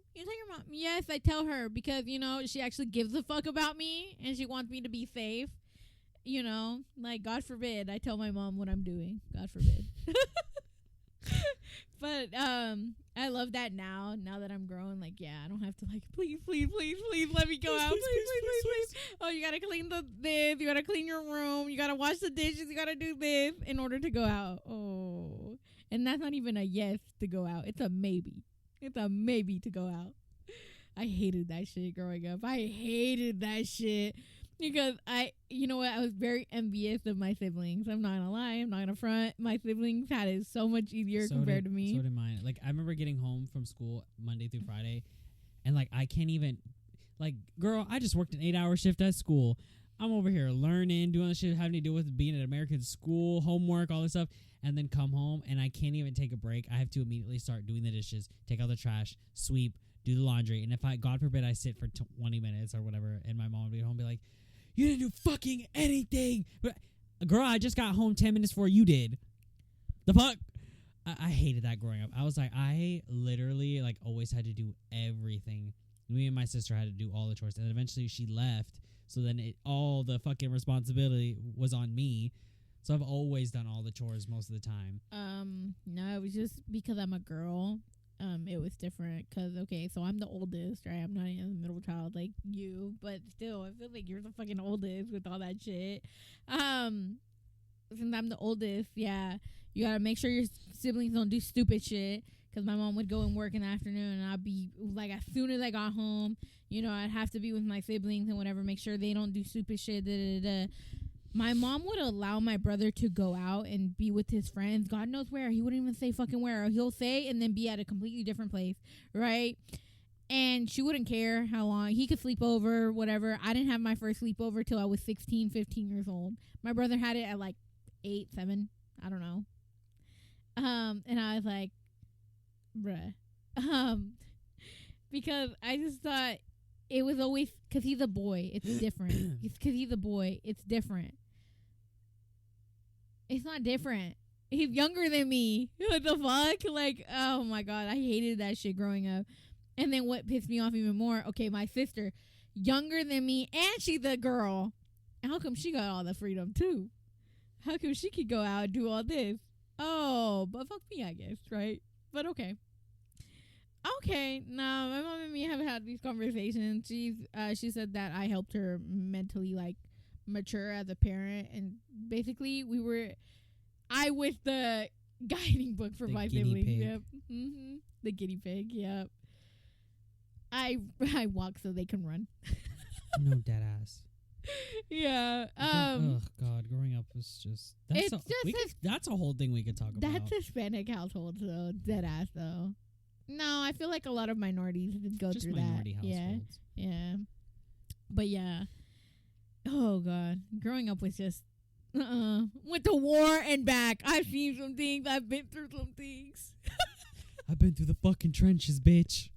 Yes, I tell her because, you know, she actually gives a fuck about me and she wants me to be safe. You know, like, God forbid I tell my mom what I'm doing. God forbid. But I love that now that I'm grown. Like, yeah, I don't have to, like, please let me go out. Please. Oh, you gotta clean this. You gotta clean your room. You gotta wash the dishes. You gotta do this in order to go out. Oh, and that's not even a yes to go out. It's a maybe. It's a maybe to go out. I hated that shit growing up. I hated that shit. Because you know what, I was very envious of my siblings. I'm not gonna lie, I'm not gonna front. My siblings had it so much easier compared to me. So did mine. Like, I remember getting home from school Monday through Friday, and, like, I can't even, like, girl, I just worked an 8-hour shift at school. I'm over here learning, doing shit having to do with being at American school, homework, all this stuff, and then come home, and I can't even take a break. I have to immediately start doing the dishes, take out the trash, sweep, do the laundry, and if God forbid, I sit for 20 minutes or whatever, and my mom would be home and be like, you didn't do fucking anything. But, girl, I just got home 10 minutes before you did. The fuck? I hated that growing up. I was like, I literally, like, always had to do everything Me and my sister had to do all the chores, and eventually she left. So then all the fucking responsibility was on me. So I've always done all the chores most of the time. No, it was just because I'm a girl. It was different because, okay, so I'm the oldest, right? I'm not even the middle child like you, but still, I feel like you're the fucking oldest with all that shit. Since I'm the oldest, yeah, you gotta make sure your siblings don't do stupid shit. Because my mom would go and work in the afternoon, and I'd be like, as soon as I got home, I'd have to be with my siblings and whatever, make sure they don't do stupid shit. My mom would allow my brother to go out and be with his friends. God knows where. He wouldn't even say fucking where. He'll say and then be at a completely different place, right? And she wouldn't care how long. He could sleep over, whatever. I didn't have my first sleepover till I was 16, 15 years old. My brother had it at like 8, 7. I don't know. And I was like, bruh. Because I just thought it was always, because he's a boy, it's different. It's because he's a boy, it's different. It's not different. He's younger than me. What the fuck? Like, oh my God, I hated that shit growing up. And then what pissed me off even more, okay, my sister, younger than me, and she's a girl. How come she got all the freedom too? How come she could go out and do all this? Oh, but fuck me, I guess, right? But okay. Okay, no, my mom and me have had these conversations. She said that I helped her mentally, like, mature as a parent, and basically I was the guiding book for my siblings. Yep. Mm-hmm. The guinea pig. Yep. I walk so they can run. No, dead ass. Yeah. Oh God, growing up was just that's a whole thing we could talk about. That's Hispanic households though, dead ass though. No, I feel like a lot of minorities did go just through minority that. households. Yeah. But yeah. Oh God, growing up was just went to war and back. I've seen some things. I've been through some things. I've been through the fucking trenches, bitch.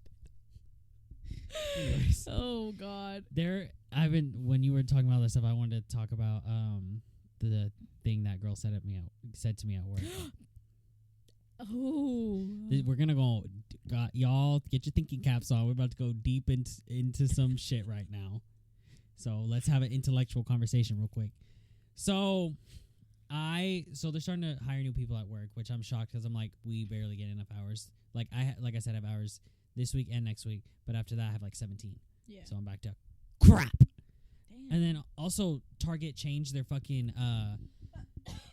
Anyways. Oh God. When you were talking about this stuff, I wanted to talk about the thing that girl said to me at work. Oh. We're gonna go, y'all get your thinking caps on. We're about to go deep into some shit right now. So let's have an intellectual conversation real quick. So they're starting to hire new people at work, which I'm shocked because I'm like, we barely get enough hours. Like I said, I have hours this week and next week, but after that I have like 17. Yeah. So I'm back to crap. Damn. And then also Target changed their fucking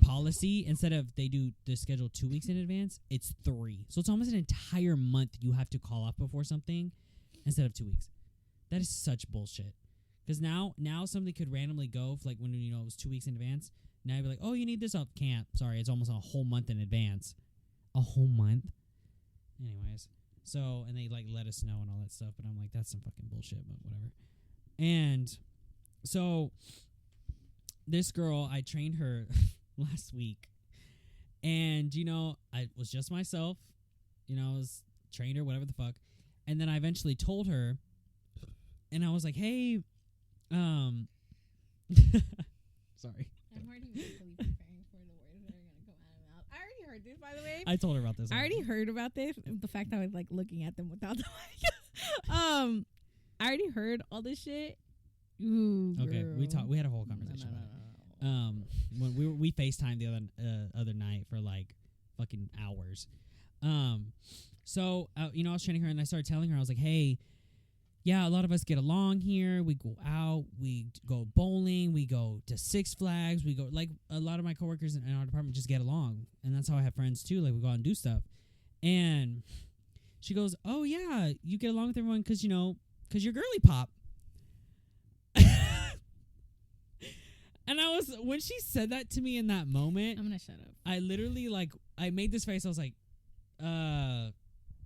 policy. Instead of they do the schedule 2 weeks in advance, it's 3. So it's almost an entire month you have to call off before something instead of 2 weeks. That is such bullshit. Because now something could randomly go for like when it was 2 weeks in advance. Now you'd be like, oh, you need this up. Can't. Sorry, it's almost a whole month in advance. A whole month? Anyways. So, and they like let us know and all that stuff. But I'm like, that's some fucking bullshit, but whatever. And so this girl, I trained her last week. And, I was just myself. I was trained her, whatever the fuck. And then I eventually told her, and I was like, hey, sorry. I'm already mentally preparing for the words that are going to come out of my mouth. I already heard this, by the way. I told her about this. I already heard about this. The fact that I was like looking at them without the mic. I already heard all this shit. Ooh, okay, girl. we had a whole conversation about it. When we FaceTimed the other night for like fucking hours. So I was training her and I started telling her, I was like, hey, yeah, a lot of us get along here. We go out, we go bowling, we go to Six Flags, we go, like, a lot of my coworkers in our department just get along. And that's how I have friends too. Like, we go out and do stuff. And she goes, oh yeah, you get along with everyone because you're girly pop. And when she said that to me in that moment, I'm gonna shut up. I literally, like, I made this face. I was like,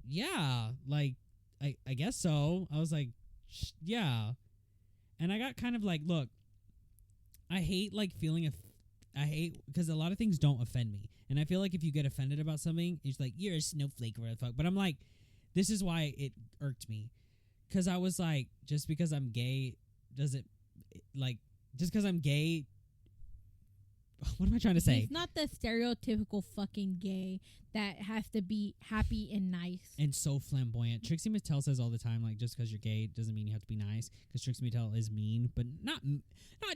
yeah, like, I guess so. I was like, yeah. And I got kind of like, look, I hate like I hate because a lot of things don't offend me. And I feel like if you get offended about something, it's like, you're a snowflake or whatever the fuck. But I'm like, this is why it irked me. Because I was like, just because I'm gay, just because I'm gay what am I trying to say? He's not the stereotypical fucking gay that has to be happy and nice. And so flamboyant. Trixie Mattel says all the time, like, just because you're gay doesn't mean you have to be nice. Because Trixie Mattel is mean, but not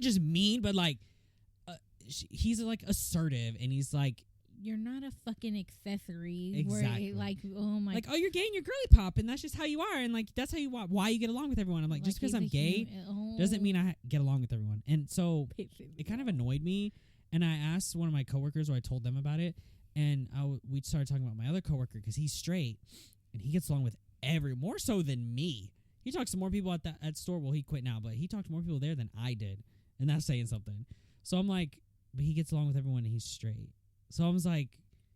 just mean, but like, he's like assertive, and he's like, you're not a fucking accessory. Exactly. Like, oh my. Like, oh, you're gay and you're girly pop, and that's just how you are, and like that's how you why you get along with everyone. I'm like just because I'm gay doesn't mean I get along with everyone. And so it kind of annoyed me, and I asked one of my coworkers, or I told them about it, and we started talking about my other coworker because he's straight, and he gets along with more so than me. He talks to more people at store. Well, he quit now, but he talked to more people there than I did, and that's saying something. So I'm like, but he gets along with everyone, and he's straight. So I was like,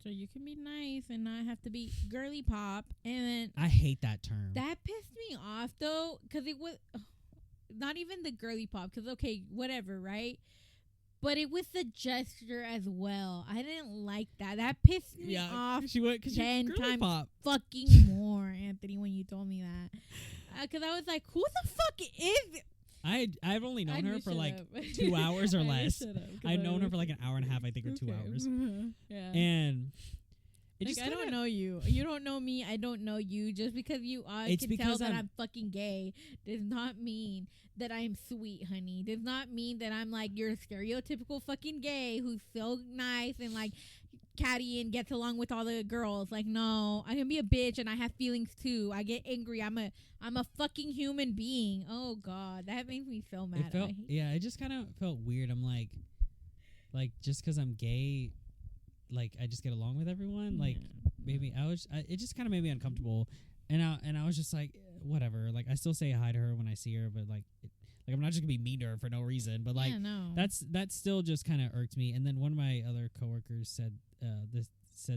so you can be nice and not have to be girly pop. And then I hate that term. That pissed me off though, because it was not even the girly pop. Because okay, whatever, right? But it was the gesture as well. I didn't like that. That pissed me off. She went because 10 times pop. fucking more, Anthony. When you told me that, because I was like, who the fuck is? I've only known her for like 2 hours or less. I've known her for like an hour and a half, I think, or 2 hours. Yeah. And it like, I don't know you. You don't know me. I don't know you. Just because I can tell that I'm fucking gay does not mean that I'm sweet, honey. Does not mean that I'm like your stereotypical fucking gay who's so nice and like catty and gets along with all the girls. Like, no, I can be a bitch and I have feelings too. I get angry. I'm a fucking human being. Oh God, that makes me so mad. It just kind of felt weird. I'm like just because I'm gay, like I just get along with everyone. Like maybe it just kind of made me uncomfortable, and I was just like, whatever. Like I still say hi to her when I see her, but like I'm not just gonna be mean to her for no reason. But like that's still just kind of irked me. And then one of my other coworkers said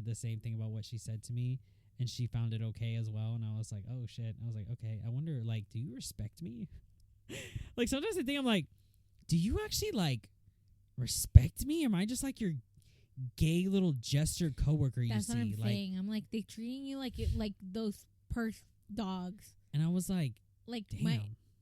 the same thing about what she said to me, and she found it okay as well. And I was like, oh shit. I was like, okay, I wonder, like, do you respect me? Like sometimes I think I'm like, do you actually like respect me? Am I just like your gay little jester coworker you see? That's what I'm saying. I'm like, they treating you like those purse dogs. And I was like, damn.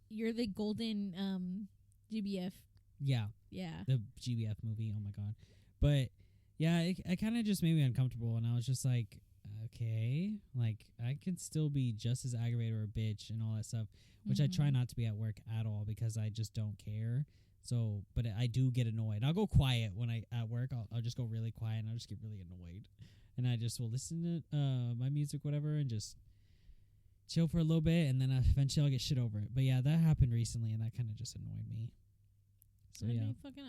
You're the golden GBF. Yeah. The GBF movie. Oh my God. But yeah, it kind of just made me uncomfortable, and I was just like, okay, like I can still be just as aggravated or a bitch and all that stuff, which I try not to be at work at all because I just don't care. So, but I do get annoyed. I'll go quiet when at work. I'll just go really quiet, and I'll just get really annoyed, and I just will listen to my music, whatever, and just chill for a little bit, and then eventually I'll get shit over it. But yeah, that happened recently, and that kind of just annoyed me. So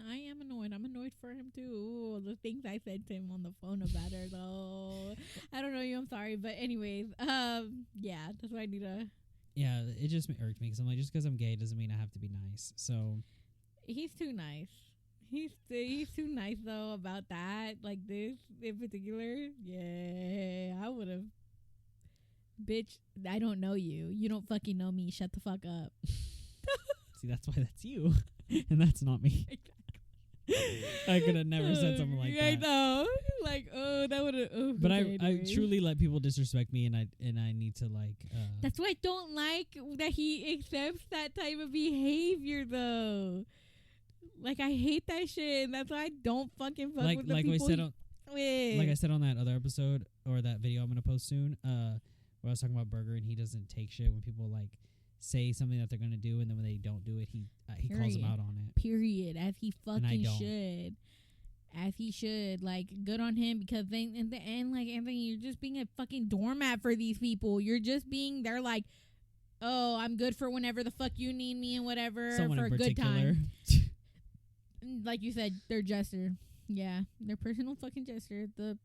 I am annoyed. I'm annoyed for him too. Ooh, the things I said to him on the phone about her, though. I don't know you. I'm sorry, but anyways, yeah, that's why I need to. Yeah, it just irked me because I'm like, just because I'm gay doesn't mean I have to be nice. So he's too nice. He's too nice though about that. Like this in particular. Yeah, I would have. Bitch, I don't know you. You don't fucking know me. Shut the fuck up. See, that's why that's you. And that's not me. I could have never said something like that. I know. Like, oh, that would have. But I truly let people disrespect me, and I need to like. That's why I don't like that he accepts that type of behavior, though. Like, I hate that shit, and that's why I don't fucking fuck with the people. Like I said on that other episode or that video I'm gonna post soon, where I was talking about Burger, and he doesn't take shit when people like say something that they're gonna do, and then when they don't do it, he calls them out on it. Period. As he fucking should. As he should. Like, good on him, because then in the end, like, Anthony, you're just being a fucking doormat for these people. You're just being, they're like, oh, I'm good for whenever the fuck you need me and whatever. Someone for in a good particular. time. Like you said, their jester. Yeah, their personal fucking jester. The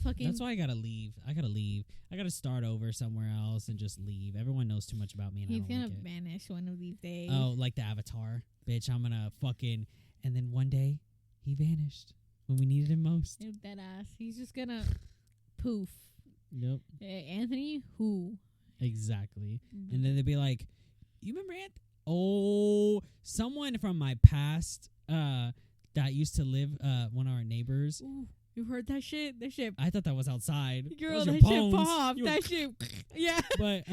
fucking. That's why I gotta leave. I gotta start over somewhere else and just leave. Everyone knows too much about me, and he's I don't gonna like it. vanish one of these days. Oh, like the Avatar, bitch! I'm gonna fucking. And then one day, he vanished when we needed him most. That ass. He's just gonna poof. Yep. Hey, Anthony, who? Exactly. And then they'd be like, "You remember Anthony? Oh, someone from my past that used to live one of our neighbors." Ooh. You heard that shit? That shit. I thought that was outside. Girl, that shit popped. That shit. Yeah. But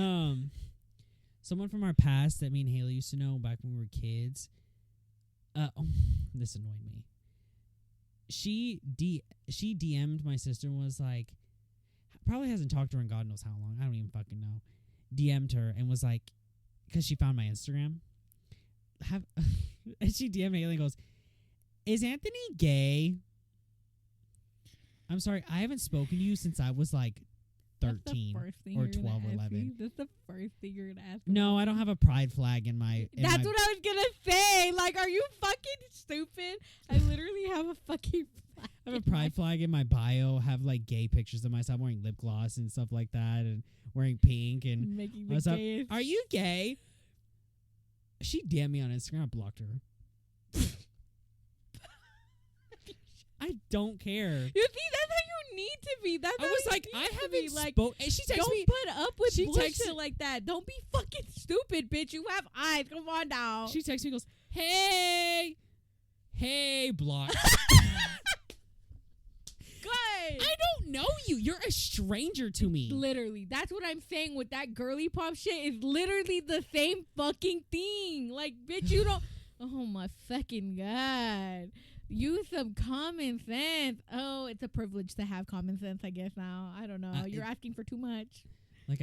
someone from our past that me and Haley used to know back when we were kids. This annoyed me. she DM'd my sister and was like, probably hasn't talked to her in God knows how long. I don't even fucking know. DM'd her and was like, because she found my Instagram. And she DM'd me and goes, "Is Anthony gay?" I'm sorry, I haven't spoken to you since I was like 13 or 12 or 11. That's the first thing you're gonna ask. No, I don't have a pride flag in my. That's what I was gonna say. Like, are you fucking stupid? I literally have a fucking flag. I have a pride flag in my bio. Have like gay pictures of myself wearing lip gloss and stuff like that, and wearing pink and making the what's up? gayest. Are you gay? She DM'd me on Instagram. I blocked her. I don't care. You see, that's how you need to be. That's I how was you like, need I to haven't be. Like, spoke. And she texted don't me. put up with she bullshit texted- like that. Don't be fucking stupid, bitch. You have eyes. Come on now. She texts me and goes, hey, block. Good. I don't know you. You're a stranger to me. Literally, that's what I'm saying with that girly pop shit. Is literally the same fucking thing. Like, bitch, you don't. Oh my fucking god. Use some common sense. Oh, it's a privilege to have common sense, I guess now. I don't know. You're asking for too much. Like,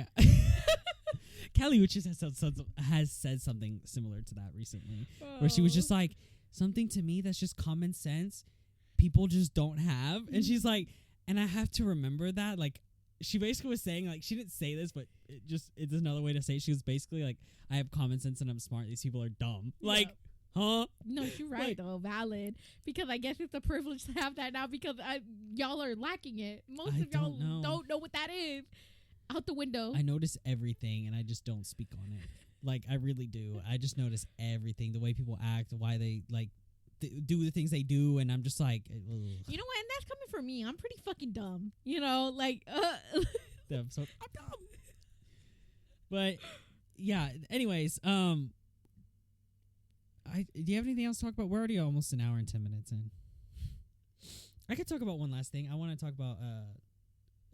Callie Uchis has said something similar to that recently, where she was just like, something to me that's just common sense, people just don't have. And she's like, and I have to remember that. Like, she basically was saying, like, she didn't say this, but it's another way to say it. She was basically like, I have common sense and I'm smart. These people are dumb. Like, huh? No, you're right, Like, though. Valid. Because I guess it's a privilege to have that now because y'all are lacking it. Most of y'all don't know what that is. Out the window. I notice everything and I just don't speak on it. Like, I really do. I just notice everything. The way people act, why they, like, do the things they do. And I'm just like, ugh. You know what? And that's coming from me. I'm pretty fucking dumb. You know, like, I'm dumb. But, yeah. Anyways, do you have anything else to talk about? We're already almost an hour and 10 minutes in. I could talk about one last thing. I want to talk about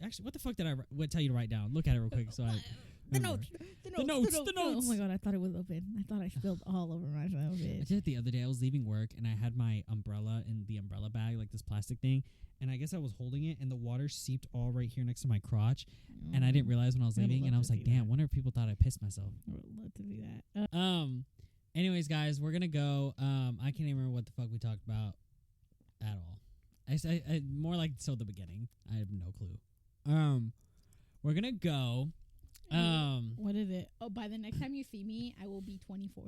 actually, what the fuck did I tell you to write down? Look at it real quick. So the remember. notes. The notes. Oh my god, I thought it was open. I thought I spilled all over myself. I did it the other day. I was leaving work and I had my umbrella in the umbrella bag, like this plastic thing. And I guess I was holding it and the water seeped all right here next to my crotch. And I didn't realize when I was leaving. And I was like, damn, wonder if people thought I pissed myself. I would love to do that. Anyways, guys, we're gonna go. I can't even remember what the fuck we talked about at all. I more like so the beginning. I have no clue. We're gonna go. What is it? Oh, by the next time you see me, I will be 24.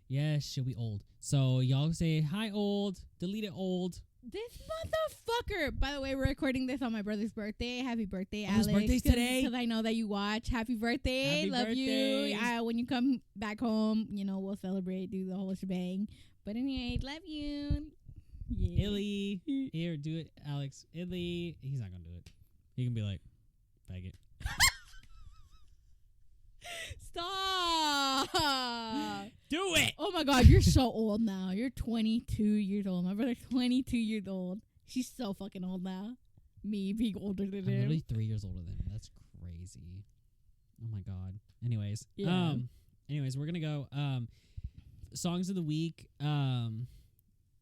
Yeah, she'll be old. So y'all say hi, old. Delete it, old. This motherfucker. By the way, we're recording this on my brother's birthday. Happy birthday, Alex. His birthday's today. Because I know that you watch. Happy birthday. Happy Love birthdays. you. When you come back home, you know, we'll celebrate, do the whole shebang. But anyway, love you. Yeah. Illy. Here, do it, Alex. Illy. He's not gonna do it. He can be like, faggot. Stop. Do it. Oh my god, you're so old now. You're 22 years old. My brother's 22 years old. She's so fucking old now. Me being older than I'm him. literally 3 years older than him. That's crazy. Oh my god. Anyways. Yeah. Anyways, we're gonna go. Songs of the week.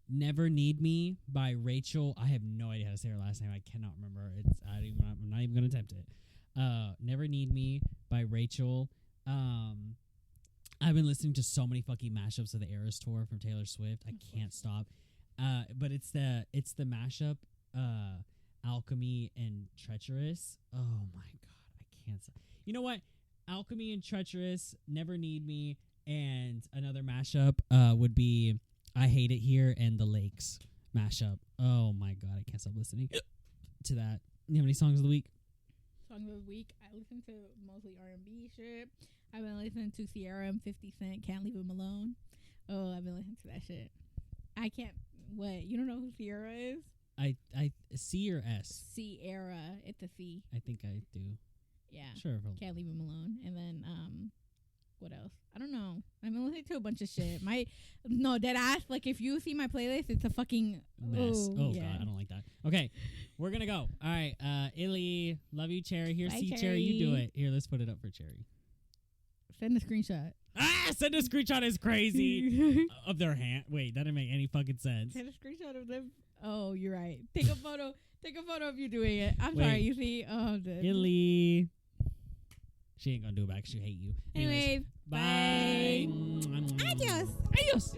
Never Need Me by Rachel. I have no idea how to say her last name. I cannot remember. I'm not even gonna attempt it. Never Need Me by Rachel. I've been listening to so many fucking mashups of the Eras tour from Taylor Swift. I can't stop. But it's the mashup, Alchemy and Treacherous. Oh my god, I can't stop. You know what? Alchemy and Treacherous, Never Need Me, and another mashup would be I Hate It Here and The Lakes mashup. Oh my god, I can't stop listening to that. You have any songs of the week? Songs of the week. I listen to mostly R&B shit. I've been listening to Sierra and 50 Cent, Can't Leave Him Alone. Oh, I've been listening to that shit. I can't. What? You don't know who Sierra is? I C or S? Sierra. It's a C. I think I do. Yeah. Sure. Can't Leave Him Alone. And then, what else? I don't know. I've been listening to a bunch of shit. Dead ass. Like, if you see my playlist, it's a fucking mess. Oh yeah. god, I don't like that. Okay, we're gonna go. All right, Illy, love you, Cherry. Here, Bye, see, Cherry. Cherry, you do it. Here, let's put it up for Cherry. Send a screenshot. Send a screenshot is crazy of their hand. Wait, that didn't make any fucking sense. Send a screenshot of them Oh, you're right. Take a photo. Take a photo of you doing it. I'm Wait. sorry. You see? Oh, dude. Illy. She ain't gonna do it back. She hate you. Anyways, Bye. Adios. Adios.